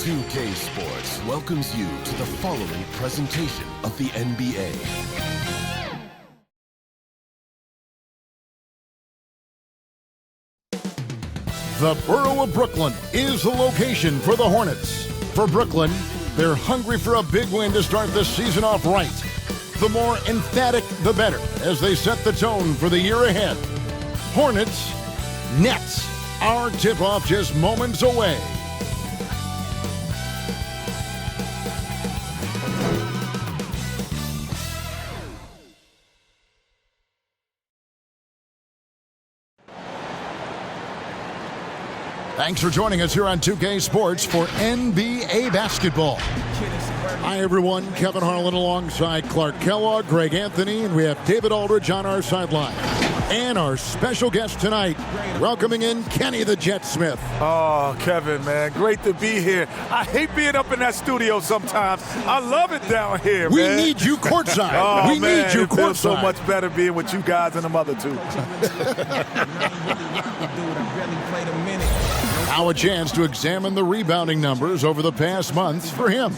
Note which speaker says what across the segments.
Speaker 1: 2K Sports welcomes you to the following presentation of the NBA.
Speaker 2: The borough of Brooklyn is the location for the Hornets. For Brooklyn, they're hungry for a big win to start the season off right. The more emphatic, the better, as they set the tone for the year ahead. Hornets, Nets, our tip-off just moments away. Thanks for joining us here on 2K Sports for NBA basketball. Hi, everyone. Kevin Harlan alongside Clark Kellogg, Greg Anthony, and we have David Aldridge on our sideline. And our special guest tonight, welcoming in Kenny the Jet Smith.
Speaker 3: Oh, Kevin, man, great to be here. I hate being up in that studio sometimes. I love it down here,
Speaker 2: we
Speaker 3: man.
Speaker 2: We need you courtside.
Speaker 3: Oh,
Speaker 2: we
Speaker 3: man,
Speaker 2: need you
Speaker 3: it feels
Speaker 2: courtside.
Speaker 3: so much better being with you guys and them other two.
Speaker 2: Now a chance to examine the rebounding numbers over the past months for him.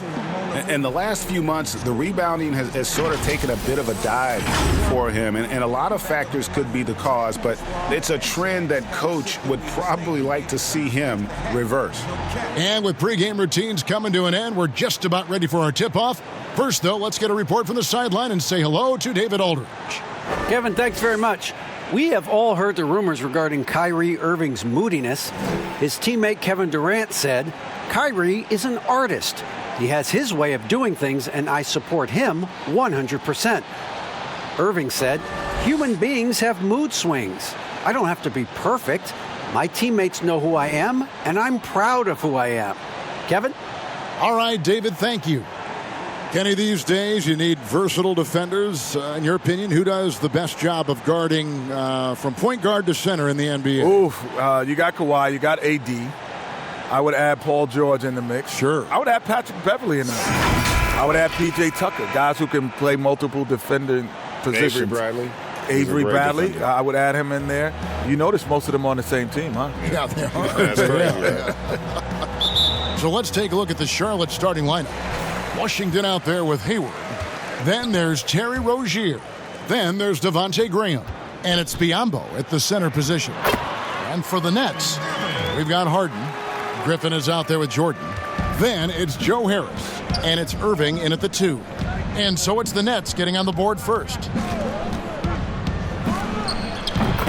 Speaker 4: In the last few months, the rebounding has sort of taken a bit of a dive for him, and a lot of factors could be the cause, but it's a trend that Coach would probably like to see him reverse.
Speaker 2: And with pregame routines coming to an end, we're just about ready for our tip-off. First, though, let's get a report from the sideline and say hello to David Aldridge.
Speaker 5: Kevin, thanks very much. We have all heard the rumors regarding Kyrie Irving's moodiness. His teammate Kevin Durant said, "Kyrie is an artist. He has his way of doing things, and I support him 100%. Irving said, "Human beings have mood swings. I don't have to be perfect. My teammates know who I am, and I'm proud of who I am." Kevin?
Speaker 2: All right, David, thank you. Kenny, these days you need versatile defenders. In your opinion, who does the best job of guarding from point guard to center in the NBA?
Speaker 3: Oof, you got Kawhi, you got AD. I would add Paul George in the mix.
Speaker 2: Sure.
Speaker 3: I would add Patrick Beverly in the mix. I would add P.J. Tucker, guys who can play multiple defending positions. Avery Bradley, I would add him in there. You notice most of them on the same team, huh?
Speaker 2: Yeah, they are.
Speaker 4: That's right.
Speaker 2: So let's take a look at the Charlotte starting lineup. Washington out there with Hayward. Then there's Terry Rozier. Then there's Devontae Graham. And it's Biyombo at the center position. And for the Nets, we've got Harden. Griffin is out there with Jordan. Then it's Joe Harris. And it's Irving in at the 2. And so it's the Nets getting on the board first.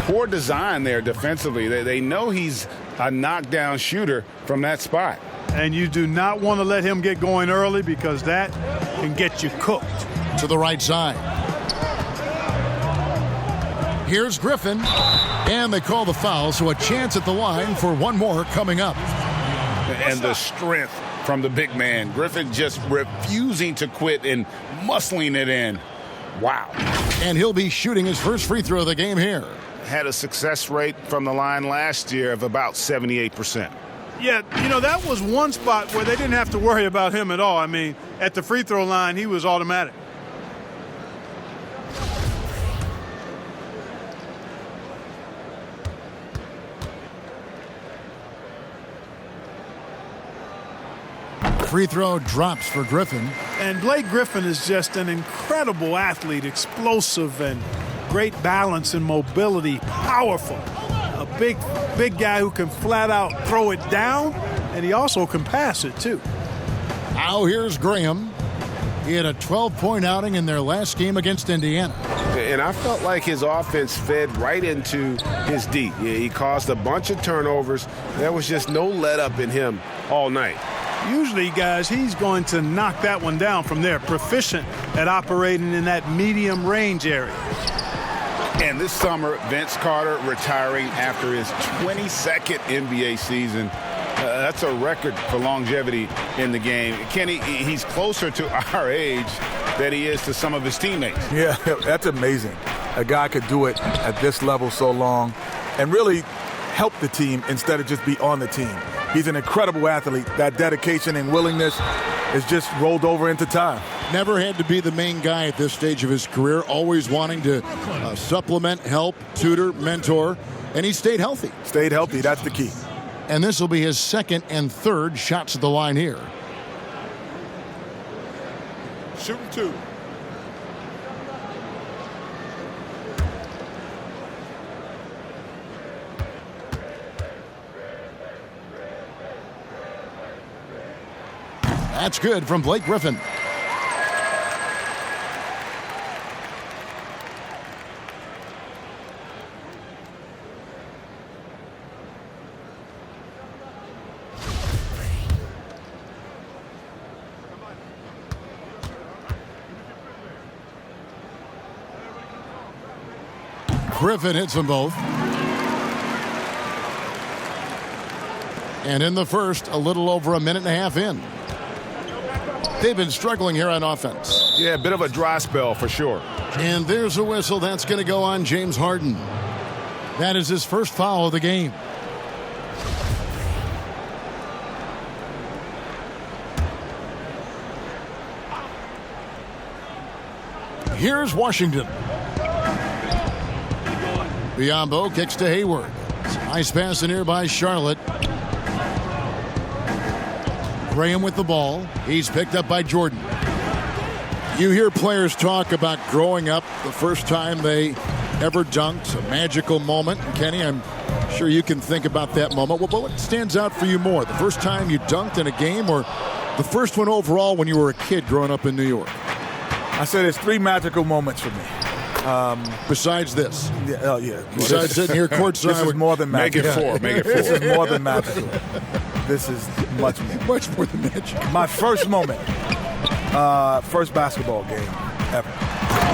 Speaker 4: Poor design there defensively. They know he's a knockdown shooter from that spot.
Speaker 6: And you do not want to let him get going early because that can get you cooked.
Speaker 2: To the right side. Here's Griffin. And they call the foul, so a chance at the line for one more coming up.
Speaker 4: And the strength from the big man. Griffin just refusing to quit and muscling it in. Wow.
Speaker 2: And he'll be shooting his first free throw of the game here.
Speaker 4: Had a success rate from the line last year of about 78%.
Speaker 6: Yeah, you know, that was one spot where they didn't have to worry about him at all. I mean, at the free throw line, he was automatic.
Speaker 2: Free throw drops for Griffin.
Speaker 6: And Blake Griffin is just an incredible athlete, explosive and great balance and mobility, powerful. A big guy who can flat out throw it down, and he also can pass it too.
Speaker 2: Now here's Graham. He had a 12-point outing in their last game against Indiana.
Speaker 7: And I felt like his offense fed right into his D. He caused a bunch of turnovers. There was just no let up in him all night.
Speaker 6: Usually, guys, he's going to knock that one down from there. Proficient at operating in that medium range area.
Speaker 4: And this summer, Vince Carter retiring after his 22nd NBA season. That's a record for longevity in the game. Kenny, he's closer to our age than he is to some of his teammates.
Speaker 3: Yeah, that's amazing. A guy could do it at this level so long and really help the team instead of just be on the team. He's an incredible athlete. That dedication and willingness is just rolled over into time.
Speaker 2: Never had to be the main guy at this stage of his career, always wanting to supplement, help, tutor, mentor, and he stayed healthy.
Speaker 3: Stayed healthy, that's the key.
Speaker 2: And this will be his second and third shots at the line here.
Speaker 3: Shooting 2.
Speaker 2: That's good from Blake Griffin. Griffin hits them both. And in the first, a little over a minute and a half in. They've been struggling here on offense.
Speaker 4: Yeah, a bit of a dry spell for sure.
Speaker 2: And there's a whistle. That's going to go on James Harden. That is his first foul of the game. Here's Washington. Biyombo kicks to Hayward. Nice pass in here by Charlotte. Graham with the ball. He's picked up by Jordan. You hear players talk about growing up the first time they ever dunked, a magical moment. And Kenny, I'm sure you can think about that moment. Well, what stands out for you more? The first time you dunked in a game, or the first one overall when you were a kid growing up in New York?
Speaker 3: I said there's 3 magical moments for me.
Speaker 2: Besides this?
Speaker 3: Yeah, oh, yeah.
Speaker 2: Besides sitting here courtside.
Speaker 3: This is more than magical.
Speaker 4: Make it 4.
Speaker 3: This is more than magical. This is much more.
Speaker 2: Much more than magical.
Speaker 3: My first moment, first basketball game ever.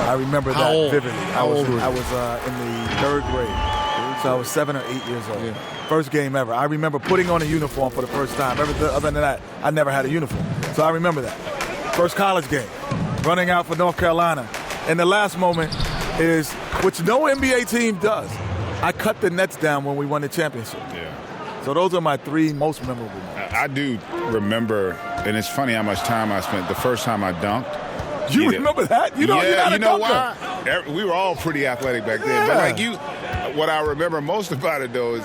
Speaker 3: I remember that vividly. I was in the 3rd grade, so I was 7 or 8 years old. Yeah. First game ever. I remember putting on a uniform for the first time. Other than that, I never had a uniform. So I remember that. First college game, running out for North Carolina. And the last moment is, which no NBA team does, I cut the nets down when we won the championship.
Speaker 4: Yeah.
Speaker 3: So those are my 3 most memorable moments.
Speaker 4: I do remember, and it's funny how much time I spent the first time I dunked.
Speaker 3: You remember that? You know
Speaker 4: why? We were all pretty athletic back then.
Speaker 3: Yeah.
Speaker 4: But what I remember most about it, though, is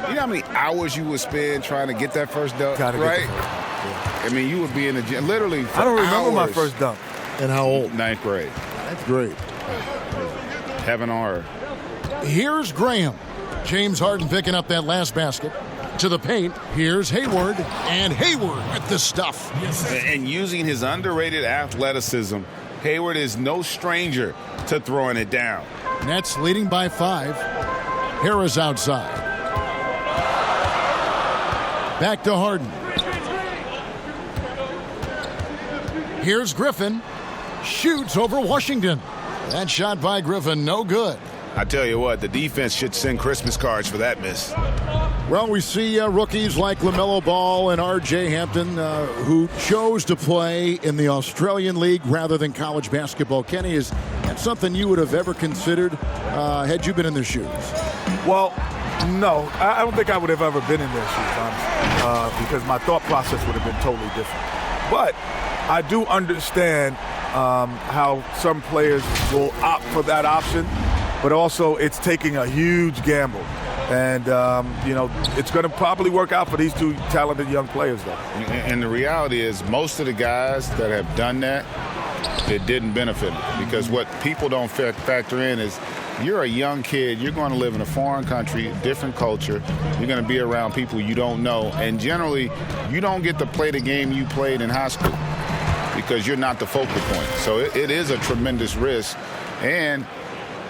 Speaker 4: you know how many hours you would spend trying to get that first dunk, right?
Speaker 3: Yeah.
Speaker 4: I mean, you would be in the gym literally for
Speaker 3: I don't remember my
Speaker 4: hours.
Speaker 3: first dunk.
Speaker 2: And how old?
Speaker 4: 9th grade.
Speaker 2: That's great.
Speaker 4: Heaven on earth.
Speaker 2: Here's Graham. James Harden picking up that last basket. To the paint, here's Hayward. And Hayward with the stuff.
Speaker 4: And using his underrated athleticism, Hayward is no stranger to throwing it down.
Speaker 2: Nets leading by 5. Harris outside. Back to Harden. Here's Griffin. Shoots over Washington. That shot by Griffin, no good.
Speaker 4: I tell you what, the defense should send Christmas cards for that miss.
Speaker 2: Well, we see rookies like LaMelo Ball and R.J. Hampton who chose to play in the Australian League rather than college basketball. Kenny, is that something you would have ever considered had you been in their shoes?
Speaker 3: Well, no. I don't think I would have ever been in their shoes, honestly, because my thought process would have been totally different. But I do understand how some players will opt for that option, but also it's taking a huge gamble. And, it's going to probably work out for these 2 talented young players, though.
Speaker 4: And the reality is most of the guys that have done that, it didn't benefit them. Because what people don't factor in is you're a young kid. You're going to live in a foreign country, different culture. You're going to be around people you don't know. And generally, you don't get to play the game you played in high school because you're not the focal point. So it is a tremendous risk. And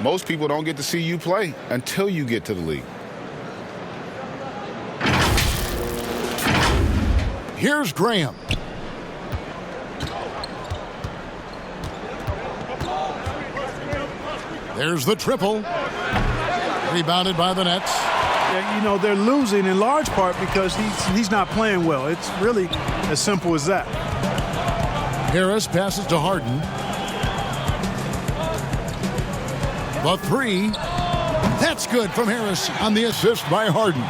Speaker 4: most people don't get to see you play until you get to the league.
Speaker 2: Here's Graham. There's the triple. Rebounded by the Nets.
Speaker 6: Yeah, they're losing in large part because he's not playing well. It's really as simple as that.
Speaker 2: Harris passes to Harden. The 3. That's good from Harris on the assist by Harden.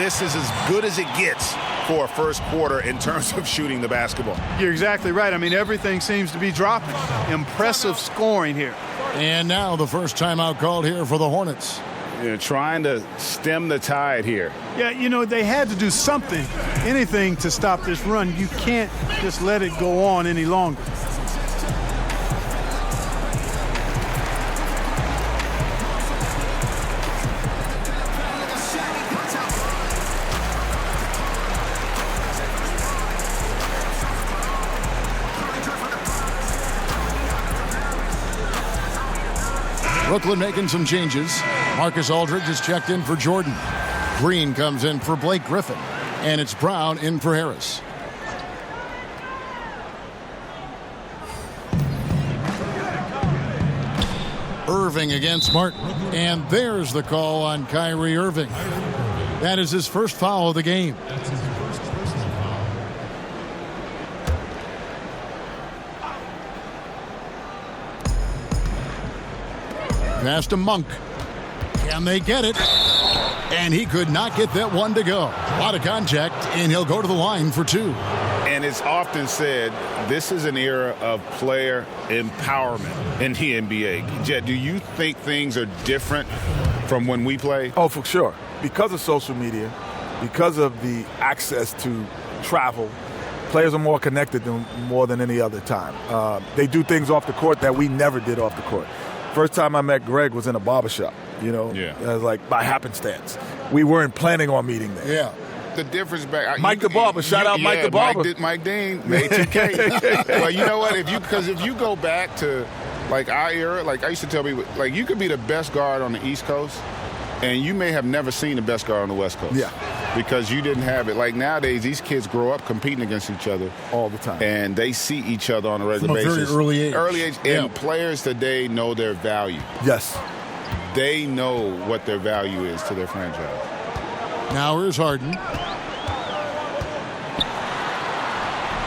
Speaker 4: This is as good as it gets for a first quarter in terms of shooting the basketball.
Speaker 6: You're exactly right. I mean, everything seems to be dropping. Impressive scoring here.
Speaker 2: And now the first timeout called here for the Hornets.
Speaker 4: trying to stem the tide here.
Speaker 6: Yeah, you know, they had to do something, anything to stop this run. You can't just let it go on any longer.
Speaker 2: Brooklyn making some changes. Marcus Aldridge is checked in for Jordan. Green comes in for Blake Griffin. And it's Brown in for Harris. Irving against Martin. And there's the call on Kyrie Irving. That is his first foul of the game. Pass to Monk. Can they get it? And he could not get that one to go. A lot of contact, and he'll go to the line for two.
Speaker 4: And it's often said this is an era of player empowerment in the NBA. Jet, do you think things are different from when we played?
Speaker 3: Oh, for sure. Because of social media, because of the access to travel, players are more connected more than any other time. They do things off the court that we never did off the court. First time I met Greg was in a barbershop, you know.
Speaker 4: Yeah.
Speaker 3: It was like by happenstance. We weren't planning on meeting there.
Speaker 2: Yeah.
Speaker 4: The difference back.
Speaker 3: Mike the Barber. Shout out Mike the Barber.
Speaker 4: Mike Dean made 2K. Well, you know what? If you go back to like our era, like I used to tell people, like you could be the best guard on the East Coast, and you may have never seen the best guard on the West Coast.
Speaker 3: Yeah.
Speaker 4: Because you didn't have it. Like nowadays, these kids grow up competing against each other
Speaker 3: all the time,
Speaker 4: and they see each other on a regular basis.
Speaker 2: From a very early age.
Speaker 4: Early age, and players today know their value.
Speaker 3: Yes.
Speaker 4: They know what their value is to their franchise.
Speaker 2: Now here's Harden.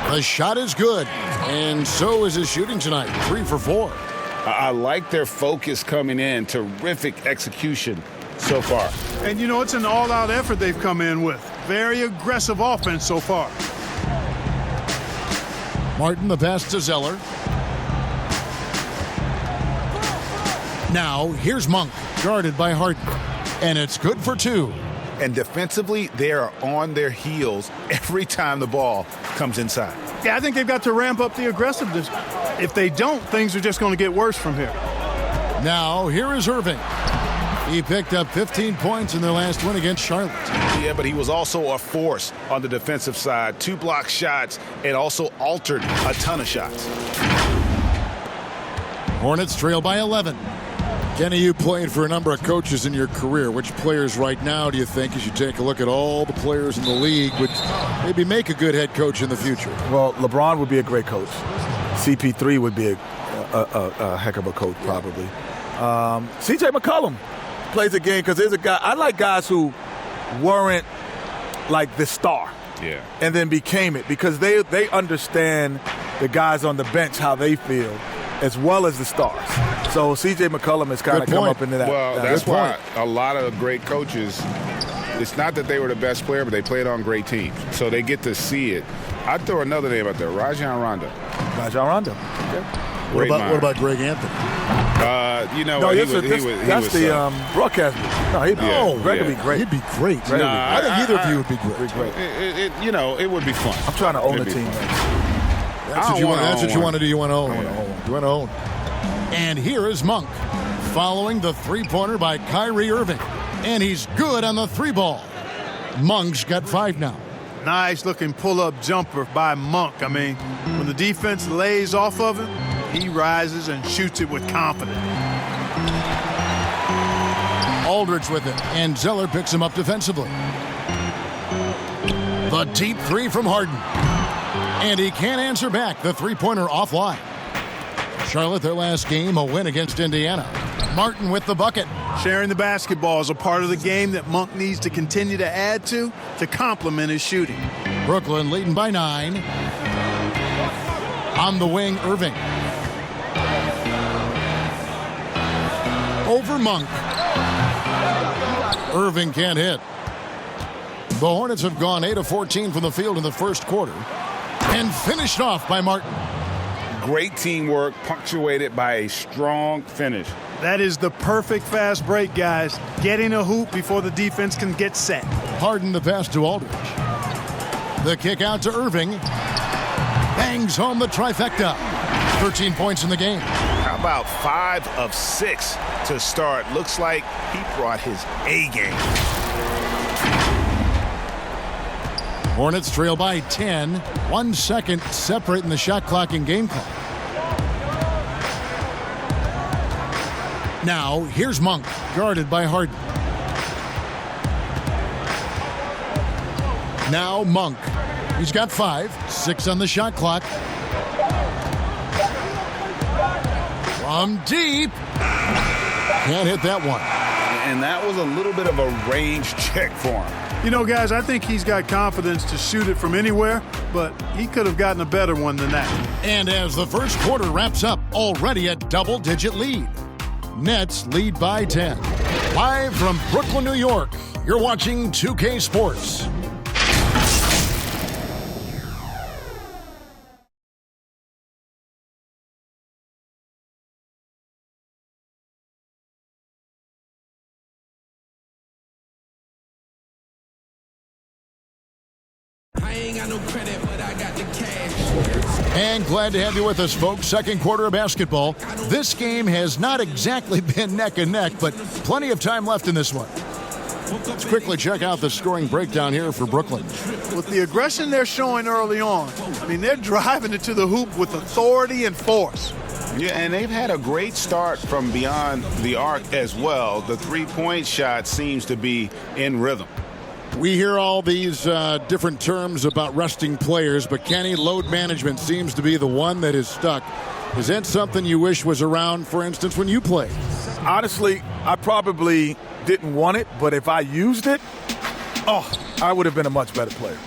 Speaker 2: The shot is good, and so is his shooting tonight. 3 for 4.
Speaker 4: I like their focus coming in. Terrific execution so far.
Speaker 6: And, you know, it's an all-out effort they've come in with. Very aggressive offense so far.
Speaker 2: Martin, the pass to Zeller. Now, here's Monk, guarded by Harden. And it's good for 2.
Speaker 4: And defensively, they are on their heels every time the ball comes inside.
Speaker 6: Yeah, I think they've got to ramp up the aggressiveness. If they don't, things are just going to get worse from here.
Speaker 2: Now, here is Irving. He picked up 15 points in their last win against Charlotte.
Speaker 4: Yeah, but he was also a force on the defensive side. 2 block shots and also altered a ton of shots.
Speaker 2: Hornets trail by 11. Kenny, you played for a number of coaches in your career. Which players right now do you think, as you take a look at all the players in the league, would maybe make a good head coach in the future?
Speaker 3: Well, LeBron would be a great coach. CP3 would be a heck of a coach, probably. CJ McCollum plays a game because there's a guy. I like guys who weren't like the star, and then became it because they understand the guys on the bench how they feel, as well as the stars. So C.J. McCollum has kind of come up into that.
Speaker 4: Well, that's why a lot of great coaches, it's not that they were the best player, but they played on great teams. So they get to see it. I'd throw another name out there, Rajon Rondo.
Speaker 3: Rajon Rondo. Okay.
Speaker 2: What about Greg Anthony?
Speaker 3: That's the broadcast. No, Greg would be great.
Speaker 2: He'd be great. I think either of you would be great.
Speaker 4: It would be fun.
Speaker 3: I'm trying to own a team.
Speaker 2: That's what you want to do. You want to own. You want to own. And here is Monk, following the three-pointer by Kyrie Irving. And he's good on the 3-ball. Monk's got 5 now.
Speaker 6: Nice looking pull-up jumper by Monk. I mean, when the defense lays off of him, he rises and shoots it with confidence.
Speaker 2: Aldridge with it, and Zeller picks him up defensively. The deep 3 from Harden. And he can't answer back. The 3-pointer offline. Charlotte, their last game, a win against Indiana. Martin with the bucket.
Speaker 6: Sharing the basketball is a part of the game that Monk needs to continue to add to complement his shooting.
Speaker 2: Brooklyn leading by 9. On the wing, Irving. Over Monk. Irving can't hit. The Hornets have gone 8 of 14 from the field in the first quarter and finished off by Martin.
Speaker 4: Great teamwork punctuated by a strong finish.
Speaker 6: That is the perfect fast break, guys. Getting a hoop before the defense can get set.
Speaker 2: Harden the pass to Aldridge. The kick out to Irving. Bangs home the trifecta. 13 points in the game.
Speaker 4: How about 5 of 6 to start? Looks like he brought his A game.
Speaker 2: Hornets trail by 10. 1 second separating the shot clock and game clock. Now, here's Monk, guarded by Harden. Now Monk. He's got 5, 6 on the shot clock. From deep. Can't hit that one.
Speaker 4: And that was a little bit of a range check for him.
Speaker 6: You know, guys, I think he's got confidence to shoot it from anywhere, but he could have gotten a better one than that.
Speaker 2: And as the first quarter wraps up, already a double-digit lead. Nets lead by 10. Live from Brooklyn, New York, you're watching 2K Sports.
Speaker 8: I ain't got no credit, but I got the cash.
Speaker 2: And glad to have you with us, folks. Second quarter of basketball. This game has not exactly been neck and neck, but plenty of time left in this one. Let's quickly check out the scoring breakdown here for Brooklyn.
Speaker 6: With the aggression they're showing early on, I mean, they're driving it to the hoop with authority and force.
Speaker 4: Yeah, and they've had a great start from beyond the arc as well. The three-point shot seems to be in rhythm.
Speaker 2: We hear all these different terms about resting players, but Kenny, load management seems to be the one that is stuck. Is that something you wish was around, for instance, when you played?
Speaker 3: Honestly, I probably didn't want it, but if I used it, I would have been a much better player,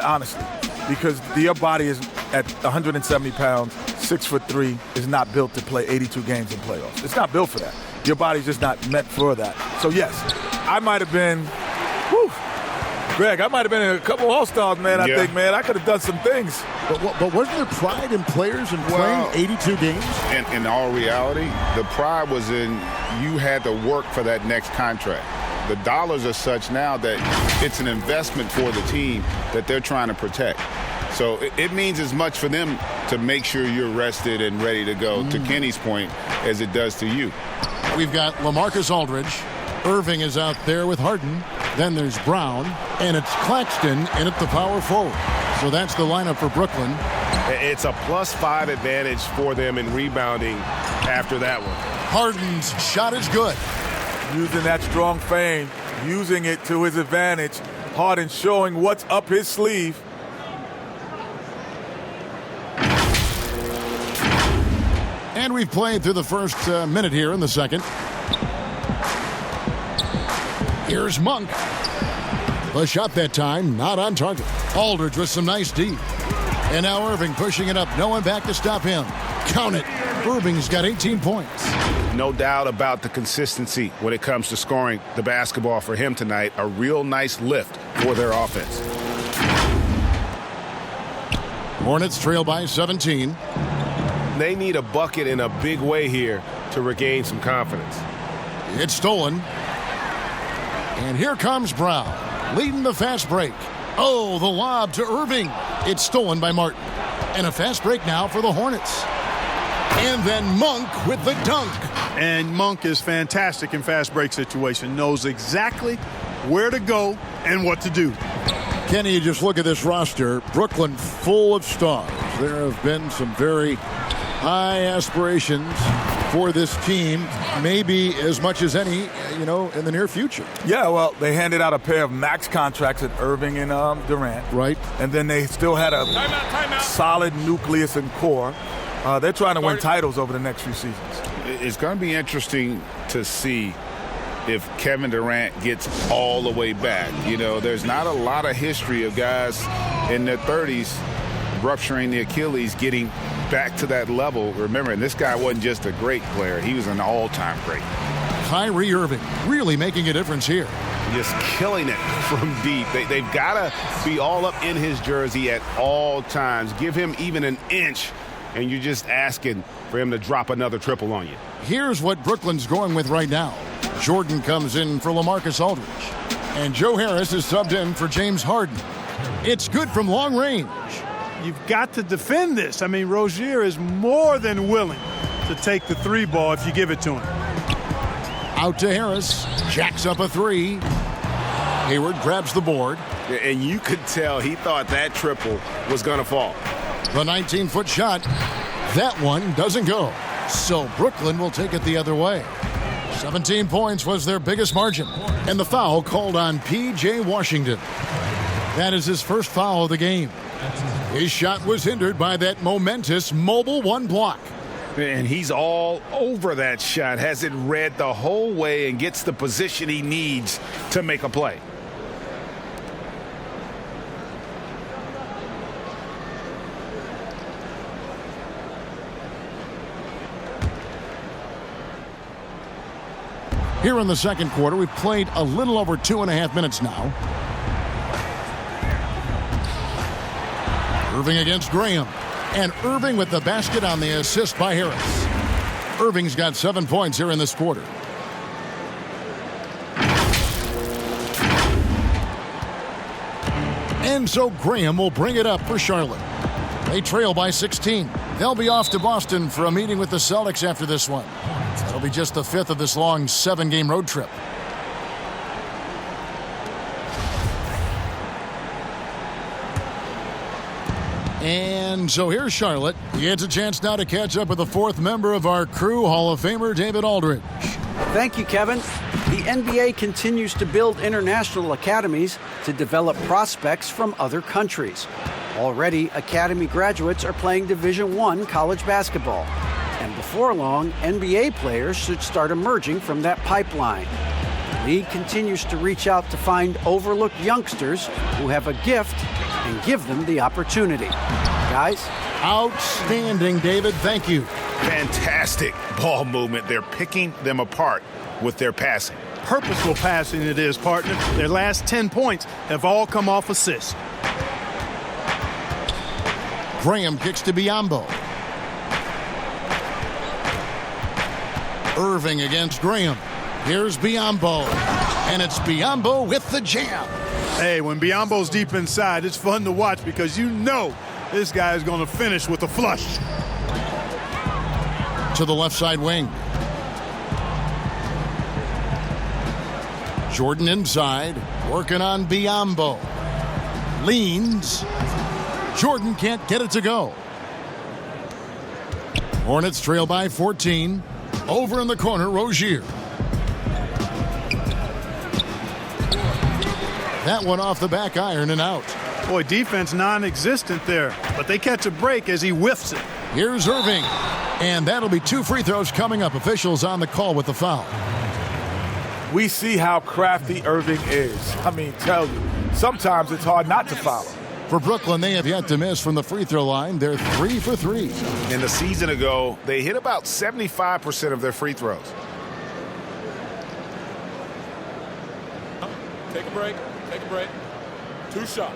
Speaker 3: honestly, because your body is at 170 pounds, 6'3", is not built to play 82 games in playoffs. It's not built for that. Your body's just not meant for that. So, yes, I might have been Greg, I might have been in a couple All-Stars, man. I think, man, I could have done some things.
Speaker 2: But wasn't there pride in players in playing 82 games?
Speaker 4: In all reality, the pride was in you had to work for that next contract. The dollars are such now that it's an investment for the team that they're trying to protect. So it means as much for them to make sure you're rested and ready to go, to Kenny's point, as it does to you.
Speaker 2: We've got LaMarcus Aldridge. Irving is out there with Harden. Then there's Brown, and it's Claxton in at the power forward. So that's the lineup for Brooklyn.
Speaker 7: It's a +5 advantage for them in rebounding after that one.
Speaker 2: Harden's shot is good.
Speaker 3: Using that strong frame, using it to his advantage. Harden showing what's up his sleeve.
Speaker 2: And we've played through the first minute here in the second. Here's Monk. The shot that time, not on target. Aldridge with some nice D. And now Irving pushing it up. No one back to stop him. Count it. Irving's got 18 points.
Speaker 7: No doubt about the consistency when it comes to scoring the basketball for him tonight. A real nice lift for their offense.
Speaker 2: Hornets trail by 17.
Speaker 7: They need a bucket in a big way here to regain some confidence.
Speaker 2: It's stolen. And here comes Brown, leading the fast break. Oh, the lob to Irving. It's stolen by Martin. And a fast break now for the Hornets. And then Monk with the dunk.
Speaker 6: And Monk is fantastic in fast break situation. Knows exactly where to go and what to do.
Speaker 2: Kenny, you just look at this roster. Brooklyn full of stars. There have been some very high aspirations for this team, maybe as much as any, in the near future.
Speaker 3: Yeah, well, they handed out a pair of max contracts at Irving and Durant.
Speaker 2: Right.
Speaker 3: And then they still had a solid nucleus and core. They're trying to win titles over the next few seasons.
Speaker 4: It's going to be interesting to see if Kevin Durant gets all the way back. There's not a lot of history of guys in their 30s rupturing the Achilles, getting back to that level. Remember, this guy wasn't just a great player. He was an all-time great.
Speaker 2: Kyrie Irving really making a difference here.
Speaker 7: Just killing it from deep. They've got to be all up in his jersey at all times. Give him even an inch
Speaker 4: and you're just asking for him to drop another triple on you.
Speaker 2: Here's what Brooklyn's going with right now. Jordan comes in for LaMarcus Aldridge. And Joe Harris is subbed in for James Harden. It's good from long range.
Speaker 6: You've got to defend this. I mean, Rozier is more than willing to take the three ball if you give it to him.
Speaker 2: Out to Harris. Jacks up a three. Hayward grabs the board.
Speaker 4: And you could tell he thought that triple was going to fall.
Speaker 2: The 19-foot shot. That one doesn't go. So Brooklyn will take it the other way. 17 points was their biggest margin. And the foul called on P.J. Washington. That is his first foul of the game. His shot was hindered by that momentous mobile one block.
Speaker 4: And he's all over that shot, has it read the whole way and gets the position he needs to make a play.
Speaker 2: Here in the second quarter, we've played a little over 2.5 minutes now. Irving against Graham. And Irving with the basket on the assist by Harris. Irving's got 7 points here in this quarter. And so Graham will bring it up for Charlotte. They trail by 16. They'll be off to Boston for a meeting with the Celtics after this one. It'll be just the 5th of this long 7-game road trip. And so here's Charlotte. He gets a chance now to catch up with the 4th member of our crew, Hall of Famer David Aldridge.
Speaker 5: Thank you, Kevin. The NBA continues to build international academies to develop prospects from other countries. Already, academy graduates are playing Division I college basketball. And before long, NBA players should start emerging from that pipeline. The league continues to reach out to find overlooked youngsters who have a gift and give them the opportunity. Guys?
Speaker 2: Outstanding, David. Thank you.
Speaker 4: Fantastic ball movement. They're picking them apart with their passing.
Speaker 6: Purposeful passing it is, partner. Their last 10 points have all come off assists.
Speaker 2: Graham kicks to Biyombo. Irving against Graham. Here's Biyombo. And it's Biyombo with the jam.
Speaker 6: Hey, when Biyombo's deep inside, it's fun to watch because you know this guy is going to finish with a flush.
Speaker 2: To the left side wing. Jordan inside, working on Biyombo. Leans. Jordan can't get it to go. Hornets trail by 14. Over in the corner, Rozier. That one off the back iron and out.
Speaker 6: Boy, defense non-existent there, but they catch a break as he whiffs it.
Speaker 2: Here's Irving. And that'll be 2 free throws coming up. Officials on the call with the foul.
Speaker 3: We see how crafty Irving is. I mean, tell you, sometimes it's hard not to foul him.
Speaker 2: For Brooklyn, they have yet to miss from the free throw line. They're 3 for 3.
Speaker 4: And a season ago, they hit about 75% of their free throws.
Speaker 9: Take a break. Take a break. 2 shots.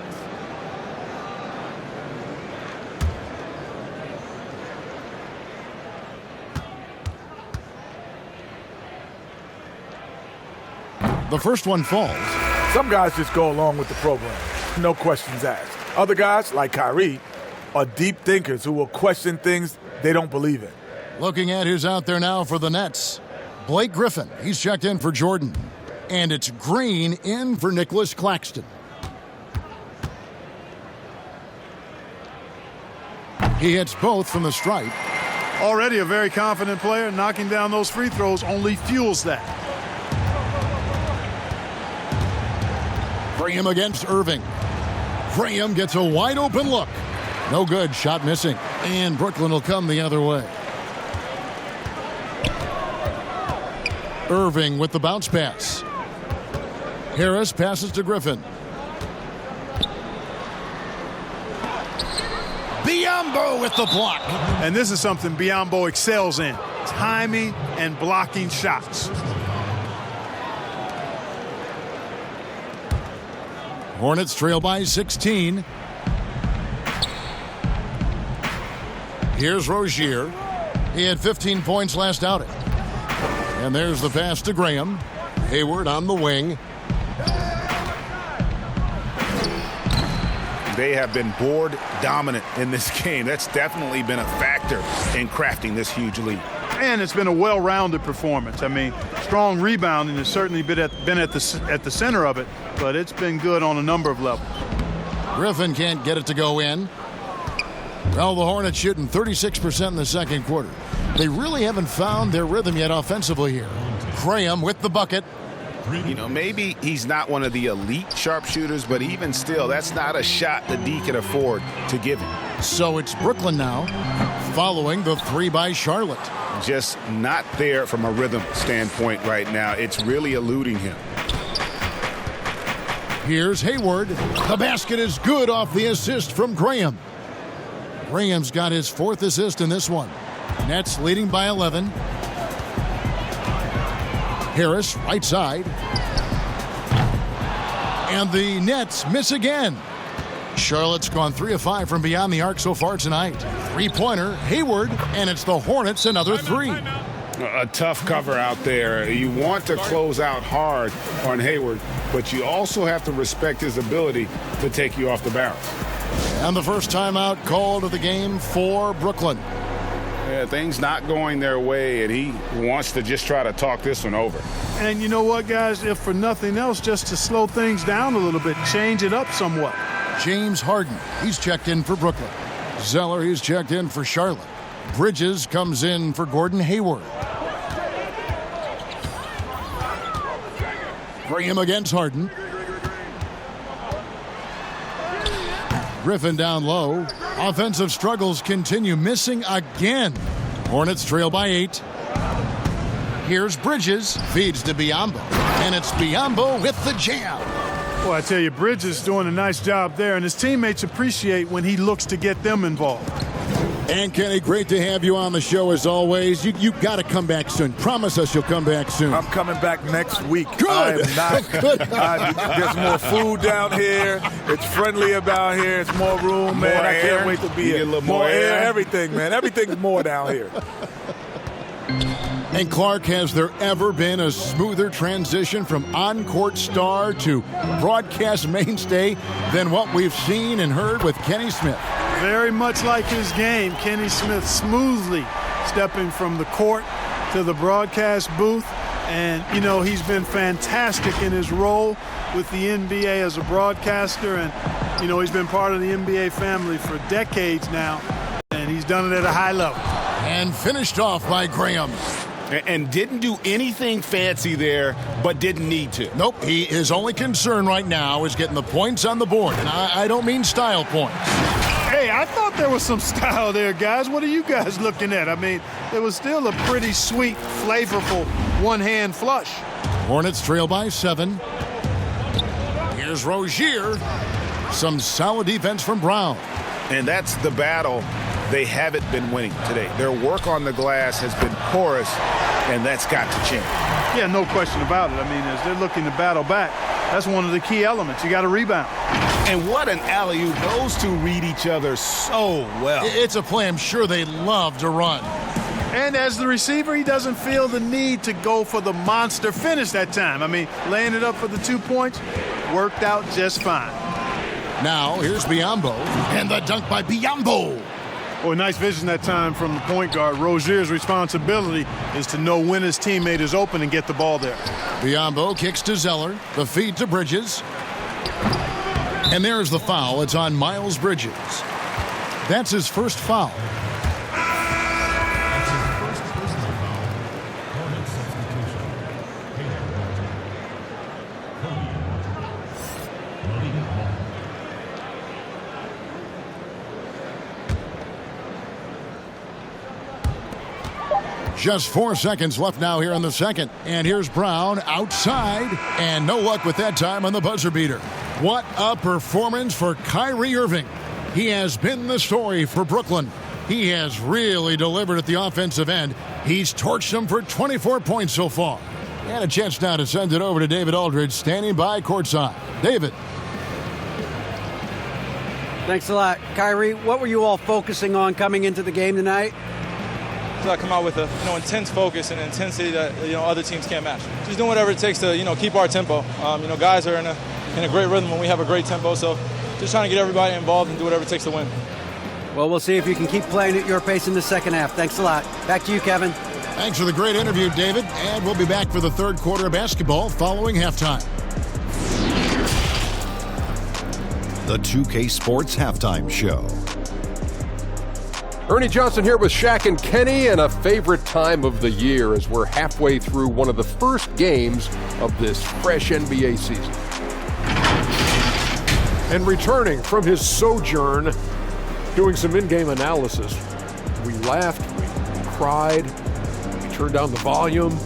Speaker 2: The first one falls.
Speaker 3: Some guys just go along with the program. No questions asked. Other guys, like Kyrie, are deep thinkers who will question things they don't believe in.
Speaker 2: Looking at who's out there now for the Nets. Blake Griffin. He's checked in for Jordan. And it's Green in for Nicholas Claxton. He hits both from the stripe.
Speaker 6: Already a very confident player. Knocking down those free throws only fuels that.
Speaker 2: Graham against Irving. Graham gets a wide open look. No good. Shot missing. And Brooklyn will come the other way. Irving with the bounce pass. Harris passes to Griffin. Biyombo with the block.
Speaker 6: And this is something Biyombo excels in. Timing and blocking shots. Hornets trail by 16.
Speaker 2: Here's Rozier. He had 15 points last outing. And there's the pass to Graham. Hayward on the wing.
Speaker 4: They have been board dominant in this game. That's definitely been a factor in crafting this huge lead.
Speaker 6: And it's been a well-rounded performance. I mean, strong rebounding has certainly been at the center of it, but it's been good on a number of levels.
Speaker 2: Griffin can't get it to go in. Well, the Hornets shooting 36% in the second quarter. They really haven't found their rhythm yet offensively here. Graham with the bucket.
Speaker 4: You know, maybe he's not one of the elite sharpshooters, but even still, that's not a shot that D can afford to give him.
Speaker 2: So it's Brooklyn now, following the three by Charlotte.
Speaker 4: Just not there from a rhythm standpoint right now. It's really eluding him.
Speaker 2: Here's Hayward. The basket is good off the assist from Graham. Graham's got his fourth assist in this one. Nets leading by 11. Harris, right side. And the Nets miss again. Charlotte's gone 3 of 5 from beyond the arc so far tonight. Three-pointer, Hayward, and it's the Hornets another three.
Speaker 4: A tough cover out there. You want to close out hard on Hayward, but you also have to respect his ability to take you off the bounce.
Speaker 2: And the first timeout called of the game for Brooklyn.
Speaker 4: Yeah, things not going their way, and he wants to just try to talk this one over.
Speaker 6: And you know what, guys? If for nothing else, just to slow things down a little bit, change it up somewhat.
Speaker 2: James Harden, he's checked in for Brooklyn. Zeller, he's checked in for Charlotte. Bridges comes in for Gordon Hayward. Graham against Harden. Griffin down low. Offensive struggles continue, missing again. Hornets trail by 8. Here's Bridges, feeds to Biyombo. And it's Biyombo with the jam.
Speaker 6: Well, I tell you, Bridges is doing a nice job there, and his teammates appreciate when he looks to get them involved.
Speaker 2: And Kenny, great to have you on the show as always. You got to come back soon. Promise us you'll come back soon.
Speaker 3: I'm coming back next week.
Speaker 2: Good.
Speaker 3: I am not. There's more food down here. It's friendly about here. It's more room, man.
Speaker 4: More
Speaker 3: I
Speaker 4: air.
Speaker 3: can't wait to be
Speaker 4: You
Speaker 3: here.
Speaker 4: get a little
Speaker 3: More
Speaker 4: more
Speaker 3: air,
Speaker 4: air.
Speaker 3: everything, man. Everything's more down here.
Speaker 2: And Clark, has there ever been a smoother transition from on-court star to broadcast mainstay than what we've seen and heard with Kenny Smith?
Speaker 6: Very much like his game, Kenny Smith smoothly stepping from the court to the broadcast booth. And, you know, he's been fantastic in his role with the NBA as a broadcaster. And, you know, he's been part of the NBA family for decades now. And he's done it at a high level.
Speaker 2: And finished off by Graham.
Speaker 4: And didn't do anything fancy there, but didn't need to.
Speaker 2: Nope, his only concern right now is getting the points on the board. And I don't mean style points.
Speaker 6: Hey, I thought there was some style there, guys. What are you guys looking at? I mean, it was still a pretty sweet, flavorful one-hand flush.
Speaker 2: Hornets trail by 7. Here's Rozier. Some solid defense from Brown.
Speaker 4: And that's the battle they haven't been winning today. Their work on the glass has been porous, and that's got to change.
Speaker 6: Yeah, no question about it. I mean, as they're looking to battle back, that's one of the key elements. You got to rebound.
Speaker 4: And what an alley-oop. Those two read each other so well.
Speaker 2: It's a play I'm sure they love to run.
Speaker 6: And as the receiver, he doesn't feel the need to go for the monster finish that time. I mean, laying it up for the 2 points worked out just fine.
Speaker 2: Now, here's Biyombo. And the dunk by Biyombo.
Speaker 6: Boy, nice vision that time from the point guard. Rozier's responsibility is to know when his teammate is open and get the ball there.
Speaker 2: Biyombo kicks to Zeller. The feed to Bridges. And there's the foul. It's on Miles Bridges. That's his first foul. Just 4 seconds left now here in the second. And here's Brown outside. And no luck with that time on the buzzer beater. What a performance for Kyrie Irving. He has been the story for Brooklyn. He has really delivered at the offensive end. He's torched them for 24 points so far. And a chance now to send it over to David Aldridge, standing by courtside. David.
Speaker 5: Thanks a lot. Kyrie, what were you all focusing on coming into the game tonight?
Speaker 10: Come out with a intense focus and intensity that other teams can't match. Just doing whatever it takes to keep our tempo. Guys are in a great rhythm when we have a great tempo. So just trying to get everybody involved and do whatever it takes to win.
Speaker 5: Well, we'll see if you can keep playing at your pace in the second half. Thanks a lot. Back to you, Kevin.
Speaker 2: Thanks for the great interview, David. And we'll be back for the third quarter of basketball following halftime.
Speaker 1: The 2K Sports Halftime Show.
Speaker 11: Ernie Johnson here with Shaq and Kenny, and a favorite time of the year as we're halfway through one of the first games of this fresh NBA season. And returning from his sojourn, doing some in-game analysis, we laughed, we cried, we turned down the volume.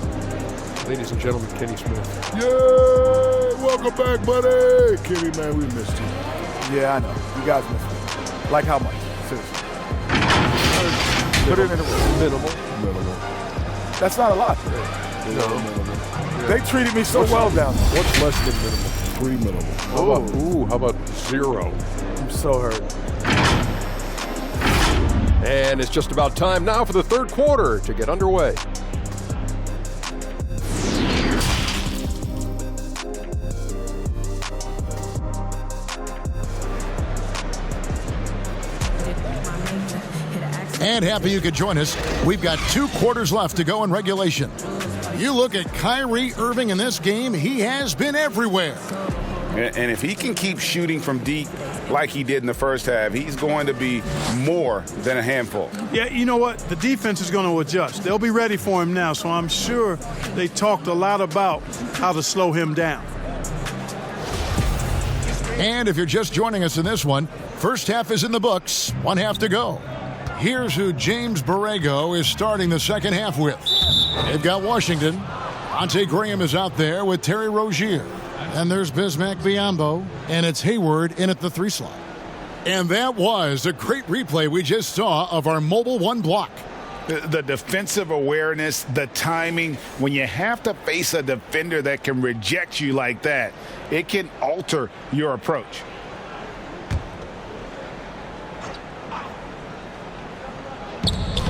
Speaker 11: Ladies and gentlemen, Kenny Smith.
Speaker 3: Yay! Welcome back, buddy! Kenny, man, we missed you. Yeah, I know. You guys missed me. Like how much? Seriously. Put it in the minimal. That's not a lot.
Speaker 11: No.
Speaker 3: They treated me so well down there.
Speaker 11: What's less than minimal? 3 minimal. How about 0?
Speaker 3: I'm so hurt.
Speaker 11: And it's just about time now for the third quarter to get underway.
Speaker 2: And happy you could join us. We've got 2 quarters left to go in regulation. You look at Kyrie Irving in this game, he has been everywhere.
Speaker 4: And if he can keep shooting from deep like he did in the first half, he's going to be more than a handful.
Speaker 6: Yeah, you know what? The defense is going to adjust. They'll be ready for him now, so I'm sure they talked a lot about how to slow him down.
Speaker 2: And if you're just joining us in this one, first half is in the books, 1 half to go. Here's who James Borrego is starting the second half with. They've got Washington. Devontae Graham is out there with Terry Rozier. And there's Bismack Biyombo, and it's Hayward in at the 3 slot. And that was a great replay we just saw of our Mobile One block.
Speaker 4: The defensive awareness, the timing, when you have to face a defender that can reject you like that, it can alter your approach.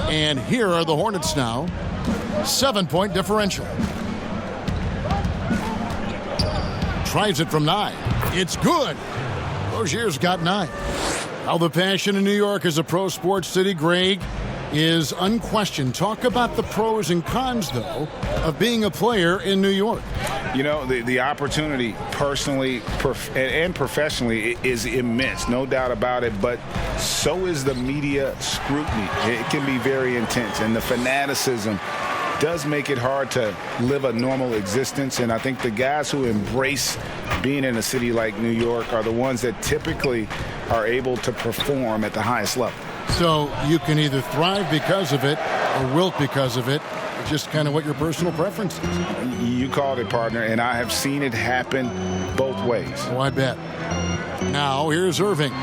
Speaker 2: And here are the Hornets now. 7-point differential. Tries it from 9. It's good. Rozier's got 9. Now the passion in New York as a pro sports city, Greg, is unquestioned. Talk about the pros and cons, though, of being a player in New York.
Speaker 4: You know, the opportunity personally and professionally is immense, no doubt about it, but so is the media scrutiny. It can be very intense, and the fanaticism does make it hard to live a normal existence, and I think the guys who embrace being in a city like New York are the ones that typically are able to perform at the highest level.
Speaker 2: So you can either thrive because of it or wilt because of it. It's just kind of what your personal preference is.
Speaker 4: You called it, partner, and I have seen it happen both ways.
Speaker 2: Oh, I bet. Now here's Irving.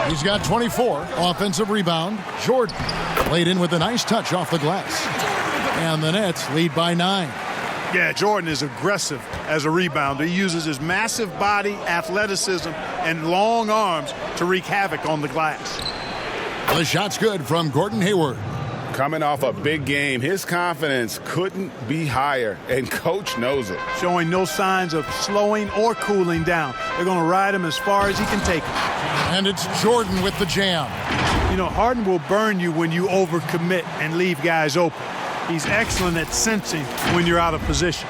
Speaker 2: He's got 24. Offensive rebound. Jordan laid in with a nice touch off the glass. And the Nets lead by 9.
Speaker 6: Yeah, Jordan is aggressive as a rebounder. He uses his massive body, athleticism, and long arms to wreak havoc on the glass.
Speaker 2: The shot's good from Gordon Hayward.
Speaker 4: Coming off a big game, his confidence couldn't be higher, and Coach knows it.
Speaker 6: Showing no signs of slowing or cooling down. They're going to ride him as far as he can take him.
Speaker 2: And it's Jordan with the jam.
Speaker 6: You know, Harden will burn you when you overcommit and leave guys open. He's excellent at sensing when you're out of position.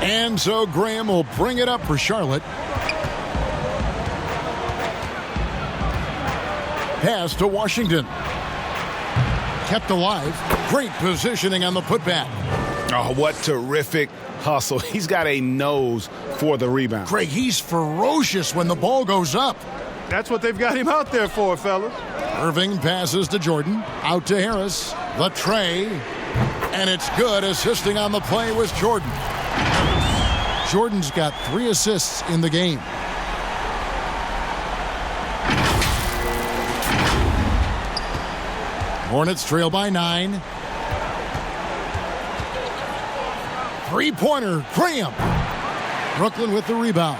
Speaker 2: And so Graham will bring it up for Charlotte. Pass to Washington. Kept alive. Great positioning on the putback.
Speaker 4: Oh, what terrific hustle. He's got a nose for the rebound.
Speaker 2: Craig, he's ferocious when the ball goes up.
Speaker 6: That's what they've got him out there for, fellas.
Speaker 2: Irving passes to Jordan. Out to Harris. The tray. And it's good. Assisting on the play was Jordan. Jordan's got 3 assists in the game. Hornets trail by 9. 3-pointer, Graham. Brooklyn with the rebound.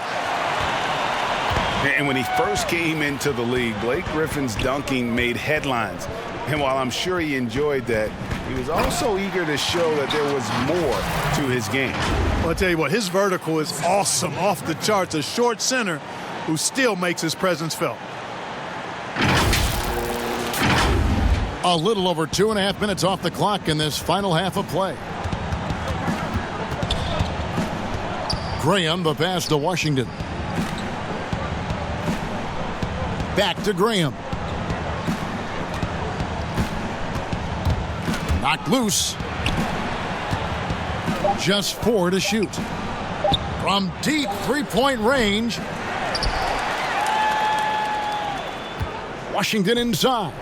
Speaker 4: And when he first came into the league, Blake Griffin's dunking made headlines. And while I'm sure he enjoyed that, he was also eager to show that there was more to his game.
Speaker 6: Well, I'll tell you what, his vertical is awesome, off the charts. A short center who still makes his presence felt.
Speaker 2: A little over 2.5 minutes off the clock in this final half of play. Graham, the pass to Washington. Back to Graham. Knocked loose. Just 4 to shoot. From deep three-point range. Washington inside.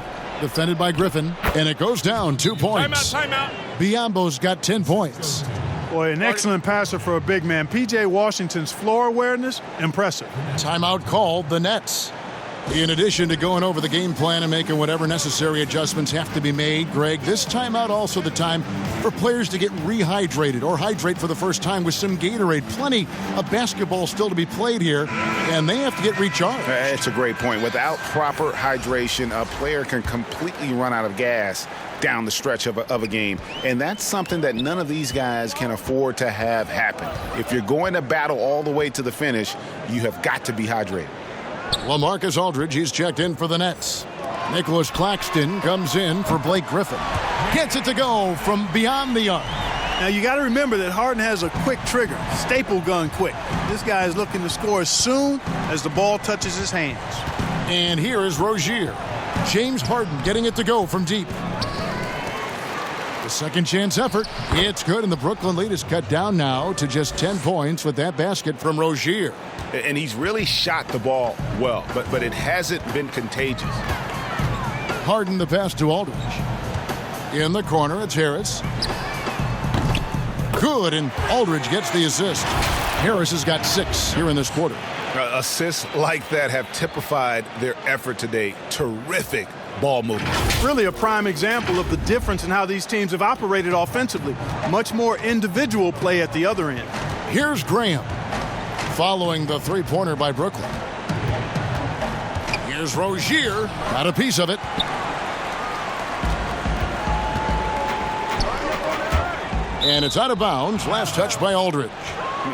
Speaker 2: Defended by Griffin. And it goes down 2 points.
Speaker 9: Timeout.
Speaker 2: Biombo's got 10 points.
Speaker 6: Boy, an excellent passer for a big man. P.J. Washington's floor awareness, impressive.
Speaker 2: Timeout called the Nets. In addition to going over the game plan and making whatever necessary adjustments have to be made, Greg, this timeout also the time for players to get rehydrated or hydrate for the first time with some Gatorade. Plenty of basketball still to be played here, and they have to get recharged.
Speaker 4: That's a great point. Without proper hydration, a player can completely run out of gas down the stretch of a game. And that's something that none of these guys can afford to have happen. If you're going to battle all the way to the finish, you have got to be hydrated.
Speaker 2: LaMarcus Aldridge, he's checked in for the Nets. Nicholas Claxton comes in for Blake Griffin. Gets it to go from beyond the arc.
Speaker 6: Now, you got to remember that Harden has a quick trigger, staple gun quick. This guy is looking to score as soon as the ball touches his hands.
Speaker 2: And here is Rozier. James Harden getting it to go from deep. The second chance effort. It's good, and the Brooklyn lead is cut down now to just 10 points with that basket from Rozier.
Speaker 4: And he's really shot the ball well, but it hasn't been contagious.
Speaker 2: Harden the pass to Aldridge. In the corner, it's Harris. Good, and Aldridge gets the assist. Harris has got 6 here in this quarter.
Speaker 4: Assists like that have typified their effort today. Terrific ball movement.
Speaker 6: Really a prime example of the difference in how these teams have operated offensively. Much more individual play at the other end.
Speaker 2: Here's Graham following the three-pointer by Brooklyn. Here's Rozier. Got a piece of it. And it's out of bounds. Last touch by Aldridge.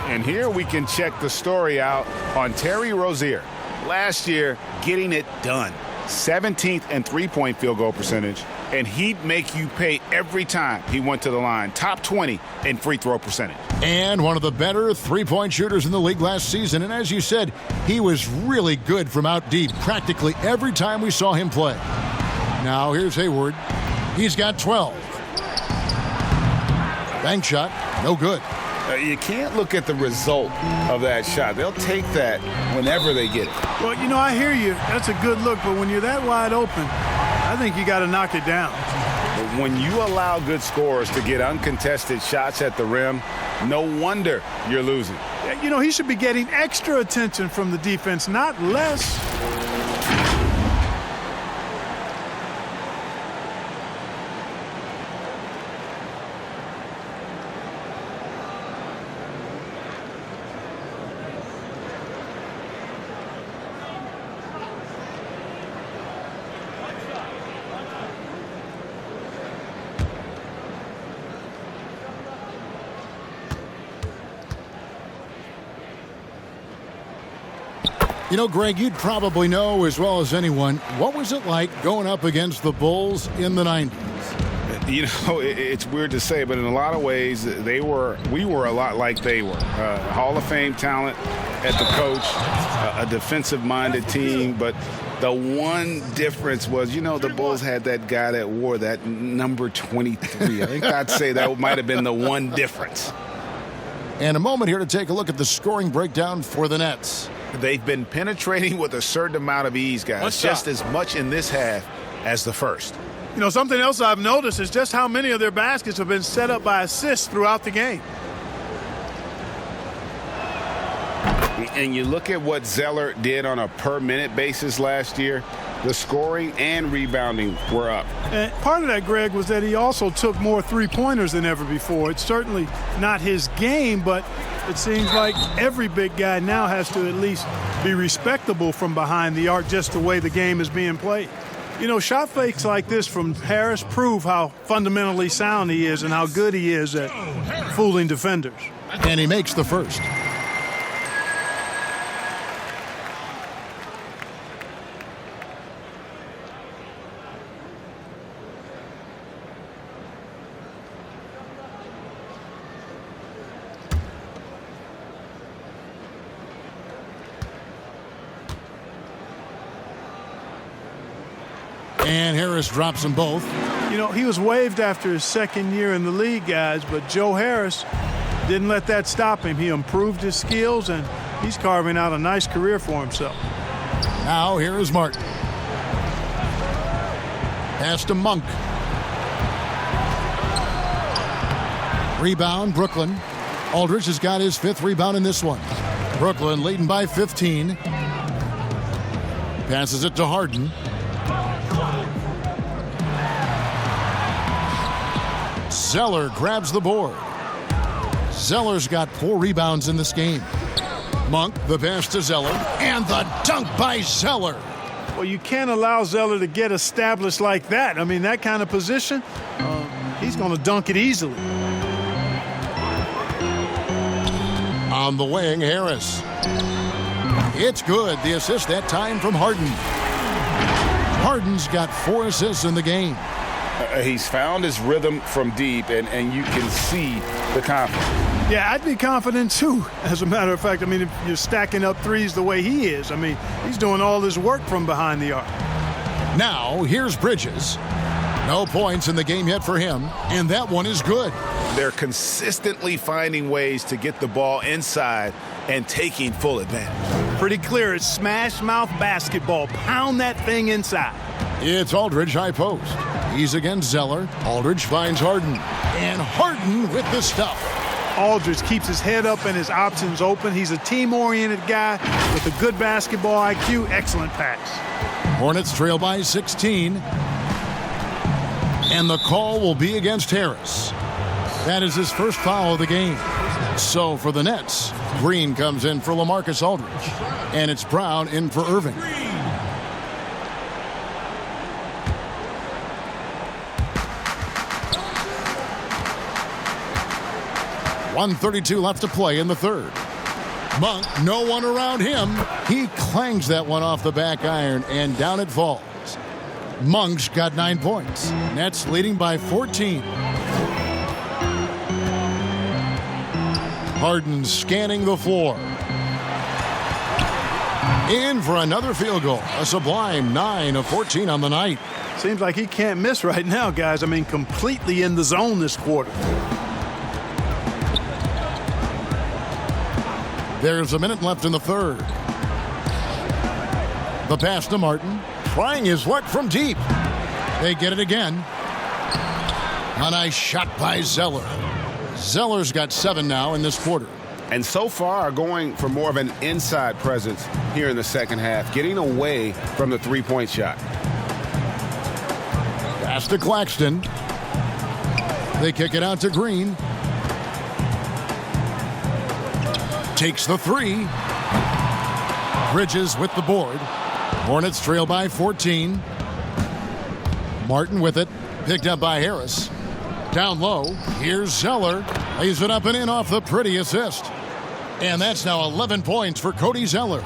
Speaker 4: And here we can check the story out on Terry Rozier. Last year, getting it done. 17th in three-point field goal percentage, and he'd make you pay every time he went to the line. Top 20 in free throw percentage.
Speaker 2: And one of the better three-point shooters in the league last season. And as you said, he was really good from out deep practically every time we saw him play. Now here's Hayward. He's got 12. Bank shot, no good.
Speaker 4: You can't look at the result of that shot. They'll take that whenever they get it.
Speaker 6: Well, you know, I hear you. That's a good look, but when you're that wide open, I think you got to knock it down.
Speaker 4: But when you allow good scorers to get uncontested shots at the rim, no wonder you're losing.
Speaker 6: You know, he should be getting extra attention from the defense, not less.
Speaker 2: You know, Greg, you'd probably know as well as anyone, what was it like going up against the Bulls in the 90s?
Speaker 4: You know, it's weird to say, but in a lot of ways, we were a lot like they were. Hall of Fame talent at the coach, a defensive-minded team, but the one difference was, you know, the Bulls had that guy that wore that number 23. I think I'd say that might have been the one difference.
Speaker 2: And a moment here to take a look at the scoring breakdown for the Nets.
Speaker 4: They've been penetrating with a certain amount of ease, guys, just as much in this half as the first.
Speaker 6: You know, something else I've noticed is just how many of their baskets have been set up by assists throughout the game.
Speaker 4: And you look at what Zeller did on a per-minute basis last year, The scoring and rebounding were up.
Speaker 6: And part of that, Greg, was that he also took more three-pointers than ever before. It's certainly not his game, but it seems like every big guy now has to at least be respectable from behind the arc, just the way the game is being played. You know, shot fakes like this from Harris prove how fundamentally sound he is and how good he is at fooling defenders.
Speaker 2: And he makes the first. And Harris drops them both.
Speaker 6: You know, he was waived after his second year in the league, guys, but Joe Harris didn't let that stop him. He improved his skills, and he's carving out a nice career for himself.
Speaker 2: Now here is Martin. Pass to Monk. Rebound, Brooklyn. Aldridge has got his 5th rebound in this one. Brooklyn leading by 15. Passes it to Harden. Zeller grabs the board. Zeller's got 4 rebounds in this game. Monk, the pass to Zeller, and the dunk by Zeller.
Speaker 6: Well, you can't allow Zeller to get established like that. I mean, that kind of position, he's going to dunk it easily.
Speaker 2: On the wing, Harris. It's good. The assist that time from Harden. Harden's got 4 assists in the game.
Speaker 4: He's found his rhythm from deep, and you can see the confidence.
Speaker 6: Yeah, I'd be confident, too, as a matter of fact. I mean, if you're stacking up threes the way he is, I mean, he's doing all his work from behind the arc.
Speaker 2: Now, here's Bridges. No points in the game yet for him, and that one is good.
Speaker 4: They're consistently finding ways to get the ball inside and taking full advantage.
Speaker 6: Pretty clear. It's smash mouth basketball. Pound that thing inside.
Speaker 2: It's Aldridge high post. He's against Zeller. Aldridge finds Harden. And Harden with the stuff.
Speaker 6: Aldridge keeps his head up and his options open. He's a team-oriented guy with a good basketball IQ. Excellent pass.
Speaker 2: Hornets trail by 16. And the call will be against Harris. That is his first foul of the game. So for the Nets, Green comes in for LaMarcus Aldridge. And it's Brown in for Irving. .132 left to play in the third. Monk, no one around him. He clangs that one off the back iron, and down it falls. Monk's got 9 points. Nets leading by 14. Harden scanning the floor. In for another field goal. A sublime 9 of 14 on the night.
Speaker 6: Seems like he can't miss right now, guys. I mean, completely in the zone this quarter.
Speaker 2: There's a minute left in the third. The pass to Martin. Trying his luck from deep. They get it again. A nice shot by Zeller. Zeller's got 7 now in this quarter.
Speaker 4: And so far are going for more of an inside presence here in the second half, getting away from the three-point shot.
Speaker 2: Pass to Claxton. They kick it out to Green. Takes the 3. Bridges with the board. Hornets trail by 14. Martin with it. Picked up by Harris. Down low. Here's Zeller. Lays it up and in off the pretty assist. And that's now 11 points for Cody Zeller.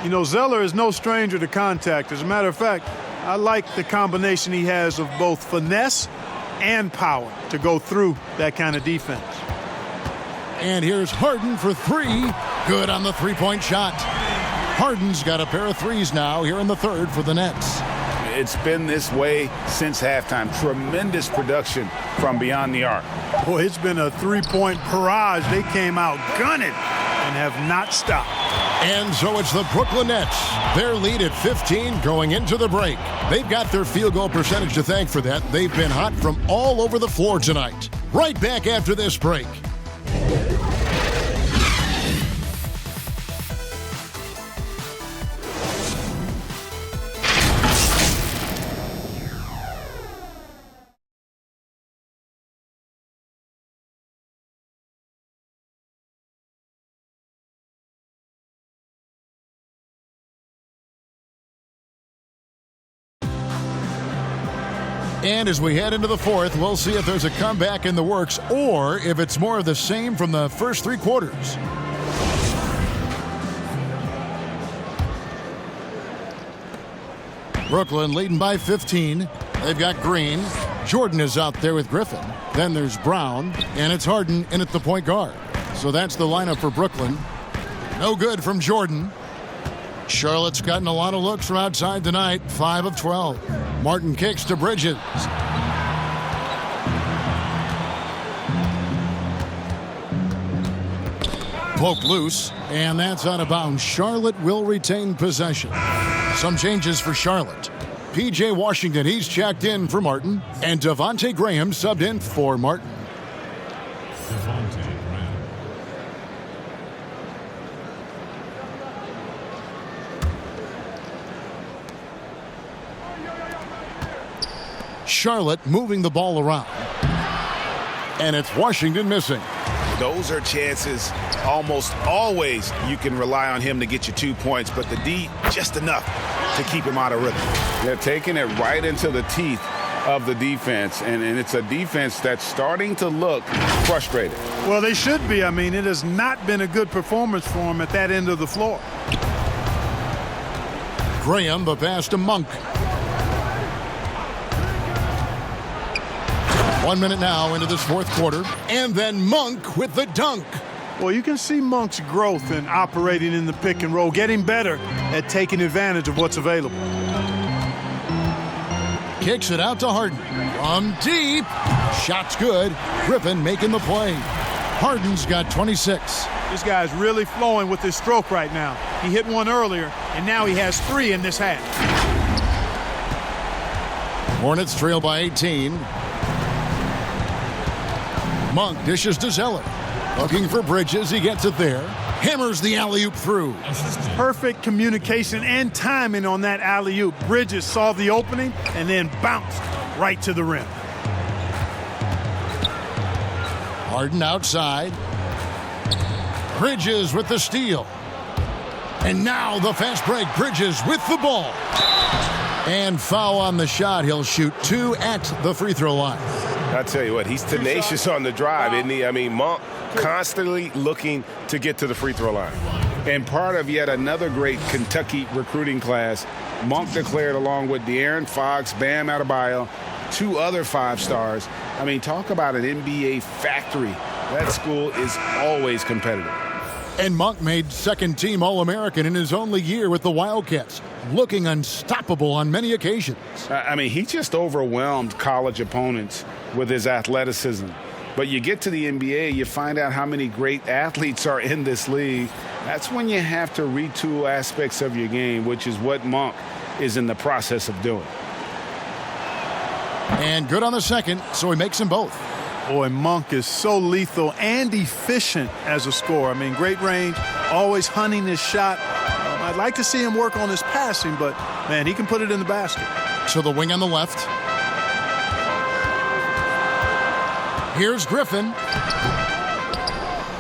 Speaker 6: You know, Zeller is no stranger to contact. As a matter of fact, I like the combination he has of both finesse and power to go through that kind of defense.
Speaker 2: And here's Harden for 3. Good on the three-point shot. Harden's got a pair of threes now here in the third for the Nets.
Speaker 4: It's been this way since halftime. Tremendous production from beyond the arc.
Speaker 6: Boy, it's been a three-point barrage. They came out gunning and have not stopped.
Speaker 2: And so it's the Brooklyn Nets. Their lead at 15 going into the break. They've got their field goal percentage to thank for that. They've been hot from all over the floor tonight. Right back after this break. And as we head into the fourth, we'll see if there's a comeback in the works or if it's more of the same from the first three quarters. Brooklyn leading by 15. They've got Green. Jordan is out there with Griffin. Then there's Brown, and it's Harden in at the point guard. So that's the lineup for Brooklyn. No good from Jordan. Charlotte's gotten a lot of looks from outside tonight, 5 of 12. Martin kicks to Bridges. Poked loose, and that's out of bounds. Charlotte will retain possession. Some changes for Charlotte. P.J. Washington, he's checked in for Martin, and Devontae Graham subbed in for Martin. Charlotte moving the ball around. And it's Washington missing.
Speaker 4: Those are chances almost always you can rely on him to get you 2 points, but the D just enough to keep him out of rhythm. They're taking it right into the teeth of the defense, and it's a defense that's starting to look frustrated.
Speaker 6: Well, they should be. I mean, it has not been a good performance for him at that end of the floor.
Speaker 2: Graham, the pass to Monk. 1 minute now into this fourth quarter, and then Monk with the dunk.
Speaker 6: Well, you can see Monk's growth in operating in the pick and roll, getting better at taking advantage of what's available.
Speaker 2: Kicks it out to Harden. From deep. Shot's good. Griffin making the play. Harden's got 26.
Speaker 6: This guy's really flowing with his stroke right now. He hit one earlier, and now he has 3 in this half.
Speaker 2: Hornets trail by 18. Monk dishes to Zeller. Looking for Bridges. He gets it there. Hammers the alley-oop through.
Speaker 6: Perfect communication and timing on that alley-oop. Bridges saw the opening and then bounced right to the rim.
Speaker 2: Harden outside. Bridges with the steal. And now the fast break. Bridges with the ball. And foul on the shot. He'll shoot 2 at the free throw line.
Speaker 7: I tell you what, he's tenacious on the drive, isn't he? I mean, Monk constantly looking to get to the free throw line.
Speaker 4: And part of yet another great Kentucky recruiting class, Monk declared along with De'Aaron Fox, Bam Adebayo, 2 other 5 stars. I mean, talk about an NBA factory. That school is always competitive.
Speaker 2: And Monk made second-team All-American in his only year with the Wildcats, looking unstoppable on many occasions.
Speaker 4: I mean, he just overwhelmed college opponents with his athleticism. But you get to the NBA, you find out how many great athletes are in this league. That's when you have to retool aspects of your game, which is what Monk is in the process of doing.
Speaker 2: And good on the second, so he makes them both.
Speaker 6: Boy, Monk is so lethal and efficient as a scorer. I mean, great range, always hunting his shot. I'd like to see him work on his passing, but, man, he can put it in the basket.
Speaker 2: To the wing on the left. Here's Griffin.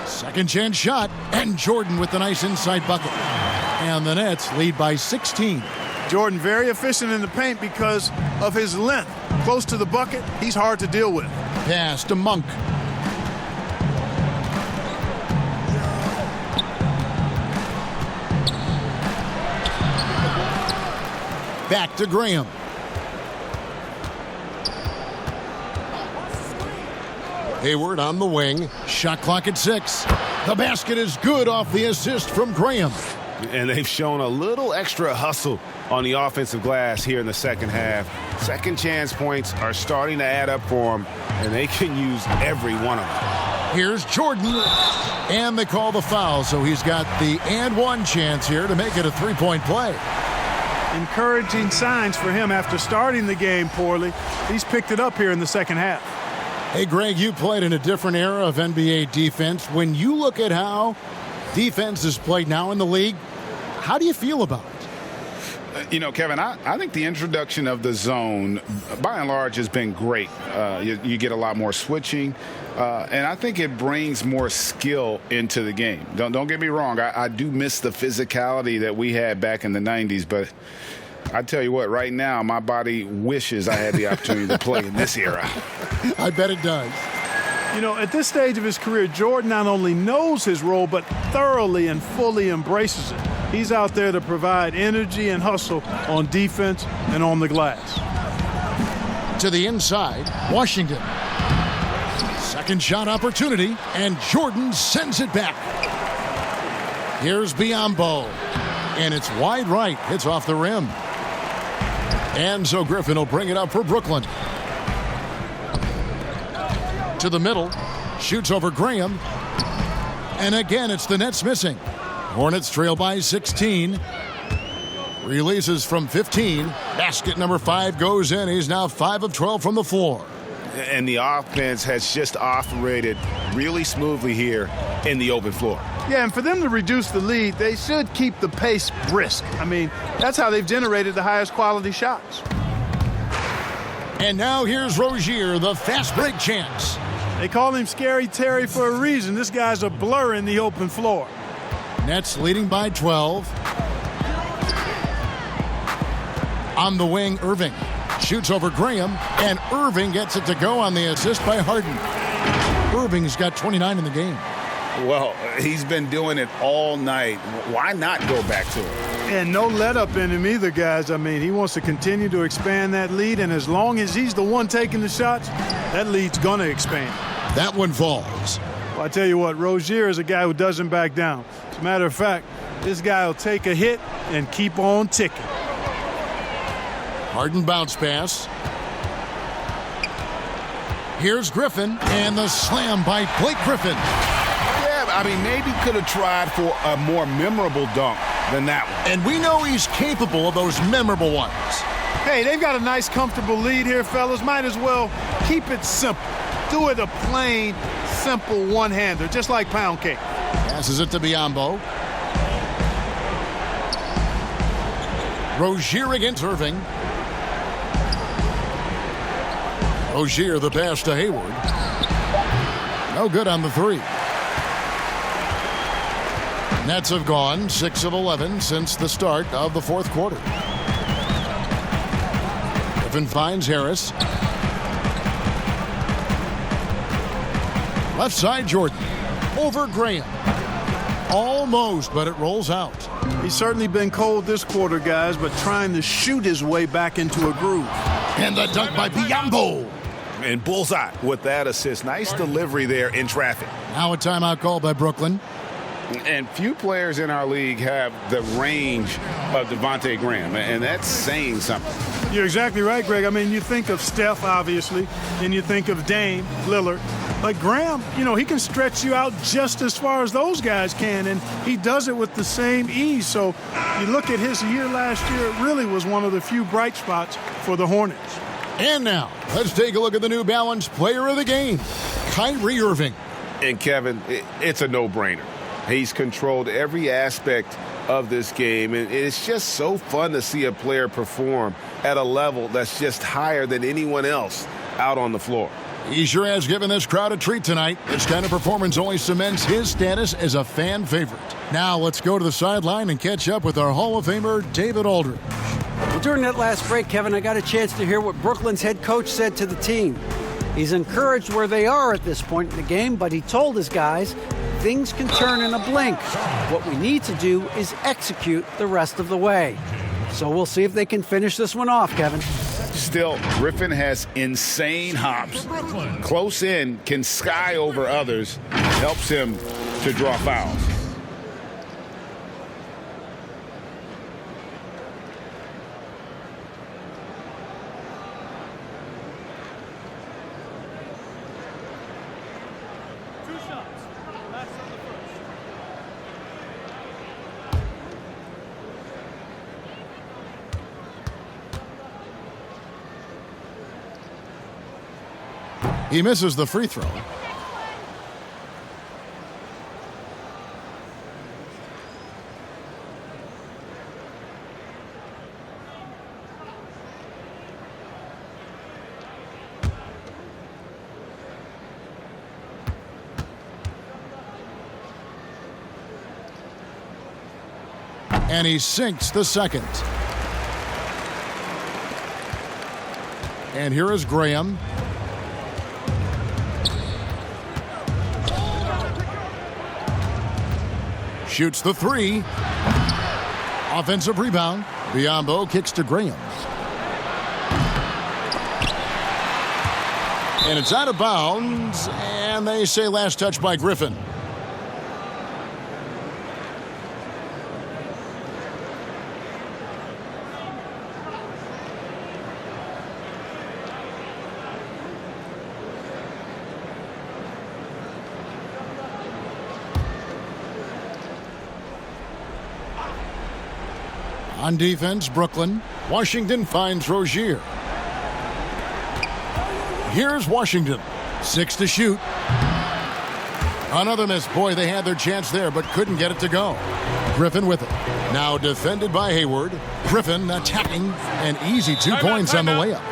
Speaker 2: Second chance shot, and Jordan with the nice inside bucket. And the Nets lead by 16.
Speaker 6: Jordan very efficient in the paint because of his length. Close to the bucket, he's hard to deal with.
Speaker 2: Pass to Monk. Back to Graham. Hayward on the wing. Shot clock at 6. The basket is good off the assist from Graham.
Speaker 4: And they've shown a little extra hustle on the offensive glass here in the second half. Second chance points are starting to add up for them, and they can use every one of them.
Speaker 2: Here's Jordan, and they call the foul, so he's got the and one chance here to make it a three-point play.
Speaker 6: Encouraging signs for him after starting the game poorly. He's picked it up here in the second half.
Speaker 2: Hey, Greg, you played in a different era of NBA defense. When you look at how defense is played now in the league, how do you feel about it?
Speaker 4: You know, Kevin, I think the introduction of the zone, by and large, has been great. You get a lot more switching, and I think it brings more skill into the game. Don't get me wrong. I do miss the physicality that we had back in the 90s, but I tell you what, right now, my body wishes I had the opportunity to play in this era.
Speaker 2: I bet it does.
Speaker 6: You know, at this stage of his career, Jordan not only knows his role, but thoroughly and fully embraces it. He's out there to provide energy and hustle on defense and on the glass.
Speaker 2: To the inside, Washington. Second shot opportunity, and Jordan sends it back. Here's Biyombo, and it's wide right. Hits off the rim. And so Griffin will bring it up for Brooklyn. To the middle, shoots over Graham. And again, it's the Nets missing. Hornets trail by 16. Releases from 15. Basket number 5 goes in. He's now 5 of 12 from the floor.
Speaker 4: And the offense has just operated really smoothly here in the open floor.
Speaker 6: Yeah, and for them to reduce the lead, they should keep the pace brisk. I mean, that's how they've generated the highest quality shots.
Speaker 2: And now here's Rozier, the fast break chance.
Speaker 6: They call him Scary Terry for a reason. This guy's a blur in the open floor.
Speaker 2: Nets leading by 12. On the wing, Irving shoots over Graham, and Irving gets it to go on the assist by Harden. Irving's got 29 in the game.
Speaker 4: Well, he's been doing it all night. Why not go back to it?
Speaker 6: And no let up in him either, guys. I mean, he wants to continue to expand that lead, and as long as he's the one taking the shots, that lead's going to expand.
Speaker 2: That one falls.
Speaker 6: Well, I tell you what, Rozier is a guy who doesn't back down. As a matter of fact, this guy will take a hit and keep on ticking.
Speaker 2: Harden bounce pass. Here's Griffin, and the slam by Blake Griffin.
Speaker 4: Yeah, I mean, maybe could have tried for a more memorable dunk than that one.
Speaker 2: And we know he's capable of those memorable ones.
Speaker 6: Hey, they've got a nice, comfortable lead here, fellas. Might as well keep it simple. Do it a plain, simple one-hander, just like pound cake.
Speaker 2: Passes it to Biyombo. Rozier against Irving. Rozier the pass to Hayward. No good on the 3. Nets have gone 6 of 11 since the start of the fourth quarter. Griffin finds Harris. Left side, Jordan. Over Graham. Almost, but it rolls out.
Speaker 6: He's certainly been cold this quarter, guys, but trying to shoot his way back into a groove.
Speaker 2: And the dunk by Biyombo.
Speaker 4: And bullseye with that assist. Nice delivery there in traffic.
Speaker 2: Now a timeout called by Brooklyn.
Speaker 4: And few players in our league have the range of Devontae Graham, and that's saying something.
Speaker 6: You're exactly right, Greg. I mean, you think of Steph, obviously, and you think of Dame, Lillard. But Graham, you know, he can stretch you out just as far as those guys can, and he does it with the same ease. So you look at his year last year, it really was one of the few bright spots for the Hornets.
Speaker 2: And now, let's take a look at the New Balance player of the game, Kyrie Irving.
Speaker 4: And Kevin, it's a no-brainer. He's controlled every aspect of this game, and it's just so fun to see a player perform at a level that's just higher than anyone else out on the floor.
Speaker 2: He sure has given this crowd a treat tonight. This kind of performance only cements his status as a fan favorite. Now let's go to the sideline and catch up with our Hall of Famer, David Aldridge.
Speaker 5: Well, during that last break, Kevin, I got a chance to hear what Brooklyn's head coach said to the team. He's encouraged where they are at this point in the game, but he told his guys things can turn in a blink. What we need to do is execute the rest of the way. So we'll see if they can finish this one off, Kevin.
Speaker 4: Still, Griffin has insane hops. Close in, can sky over others, helps him to draw fouls.
Speaker 2: He misses the free throw. And he sinks the second. And here is Graham. Shoots the three. Offensive rebound. Biyombo kicks to Graham. And it's out of bounds. And they say last touch by Griffin. On defense, Brooklyn. Washington finds Rozier. Here's Washington. 6 to shoot. Another miss. Boy, they had their chance there, but couldn't get it to go. Griffin with it. Now defended by Hayward. Griffin attacking. An easy 2 points on the layup.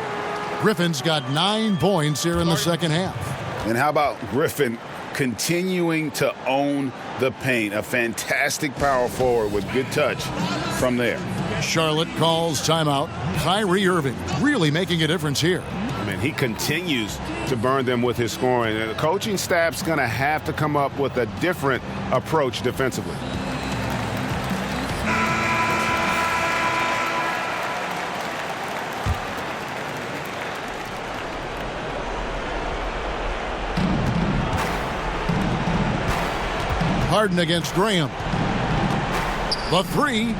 Speaker 2: Griffin's got 9 points here in the second half.
Speaker 4: And how about Griffin continuing to own the paint? A fantastic power forward with good touch from there.
Speaker 2: Charlotte calls timeout. Kyrie Irving really making a difference here.
Speaker 7: I mean, he continues to burn them with his scoring. And the coaching staff's going to have to come up with a different approach defensively.
Speaker 2: Harden against Graham. The three.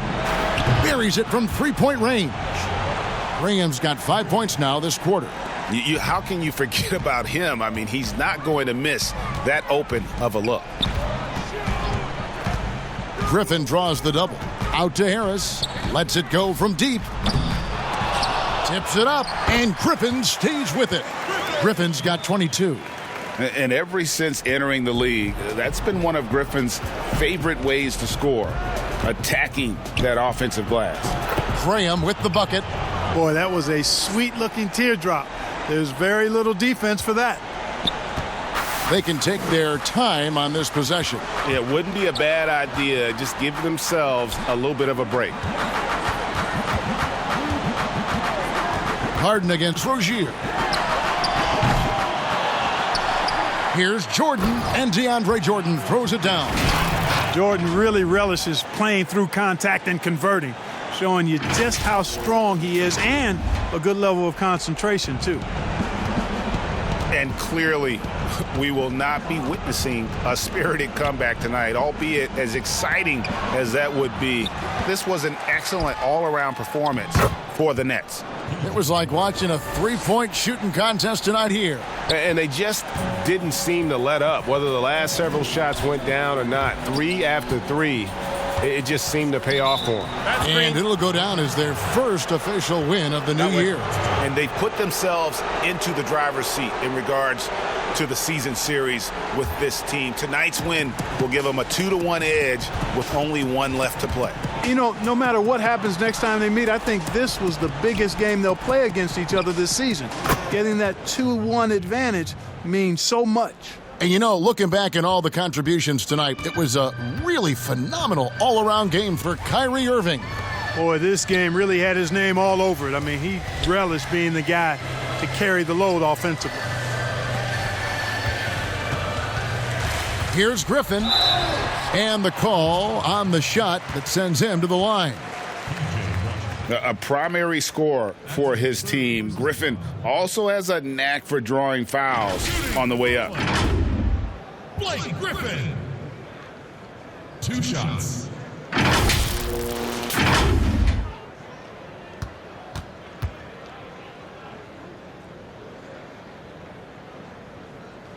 Speaker 2: Buries it from three-point range. Graham's got 5 points now this quarter.
Speaker 7: How can you forget about him? I mean, he's not going to miss that open of a look.
Speaker 2: Griffin draws the double. Out to Harris. Lets it go from deep. Tips it up, and Griffin stays with it. Griffin's got 22.
Speaker 4: And ever since entering the league, that's been one of Griffin's favorite ways to score, attacking that offensive glass.
Speaker 2: Graham with the bucket.
Speaker 6: Boy, that was a sweet-looking teardrop. There's very little defense for that.
Speaker 2: They can take their time on this possession.
Speaker 7: It wouldn't be a bad idea. Just give themselves a little bit of a break.
Speaker 2: Harden against Rozier. Here's Jordan, and DeAndre Jordan throws it down.
Speaker 6: Jordan really relishes playing through contact and converting, showing you just how strong he is and a good level of concentration, too.
Speaker 4: And clearly, we will not be witnessing a spirited comeback tonight, albeit as exciting as that would be. This was an excellent all-around performance for the Nets.
Speaker 2: It was like watching a three-point shooting contest tonight here.
Speaker 7: And they just didn't seem to let up, whether the last several shots went down or not. 3 after 3, it just seemed to pay off for them.
Speaker 2: And it'll go down as their first official win of the new year.
Speaker 4: And they put themselves into the driver's seat in regards to the season series with this team. Tonight's win will give them a 2-1 edge with only 1 left to play.
Speaker 6: You know, no matter what happens next time they meet, I think this was the biggest game they'll play against each other this season. Getting that 2-1 advantage means so much.
Speaker 2: And you know, looking back at all the contributions tonight, it was a really phenomenal all-around game for Kyrie Irving.
Speaker 6: Boy, this game really had his name all over it. I mean, he relished being the guy to carry the load offensively.
Speaker 2: Here's Griffin, and the call on the shot that sends him to the line.
Speaker 4: A primary scorer for his team. Griffin also has a knack for drawing fouls on the way up.
Speaker 1: Blake Griffin. 2 shots.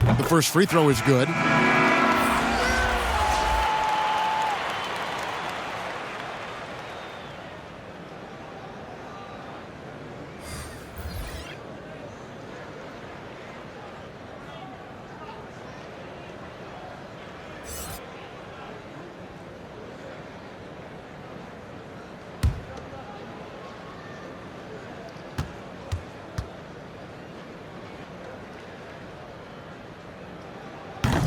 Speaker 2: The first free throw is good.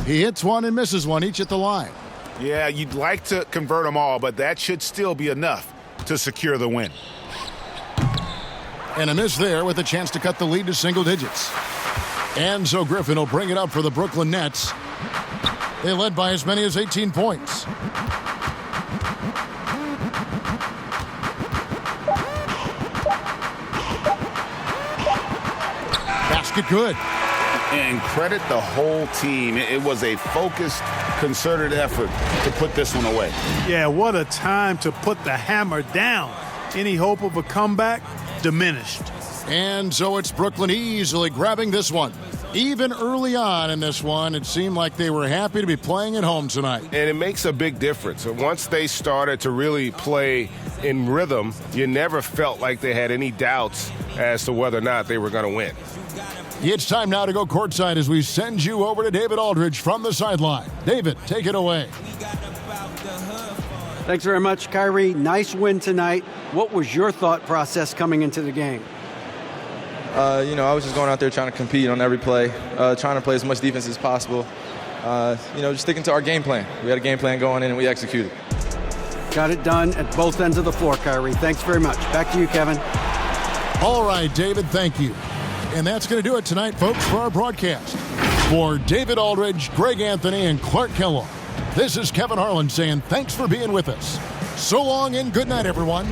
Speaker 2: He hits one and misses one, each at the line.
Speaker 4: Yeah, you'd like to convert them all, but that should still be enough to secure the win.
Speaker 2: And a miss there with a chance to cut the lead to single digits. And so Griffin will bring it up for the Brooklyn Nets. They led by as many as 18 points. Basket good.
Speaker 4: And credit the whole team. It was a focused, concerted effort to put this one away.
Speaker 6: Yeah, what a time to put the hammer down. Any hope of a comeback diminished.
Speaker 2: And so it's Brooklyn easily grabbing this one. Even early on in this one, it seemed like they were happy to be playing at home tonight.
Speaker 7: And it makes a big difference. Once they started to really play in rhythm, you never felt like they had any doubts as to whether or not they were going to win.
Speaker 2: It's time now to go courtside as we send you over to David Aldridge from the sideline. David, take it away.
Speaker 5: Thanks very much, Kyrie. Nice win tonight. What was your thought process coming into the game?
Speaker 10: I was just going out there trying to compete on every play, trying to play as much defense as possible. Just sticking to our game plan. We had a game plan going in, and we executed.
Speaker 5: Got it done at both ends of the floor, Kyrie. Thanks very much. Back to you, Kevin.
Speaker 2: All right, David, thank you. And that's going to do it tonight, folks, for our broadcast. For David Aldridge, Greg Anthony, and Clark Kellogg, this is Kevin Harlan saying thanks for being with us. So long and good night, everyone.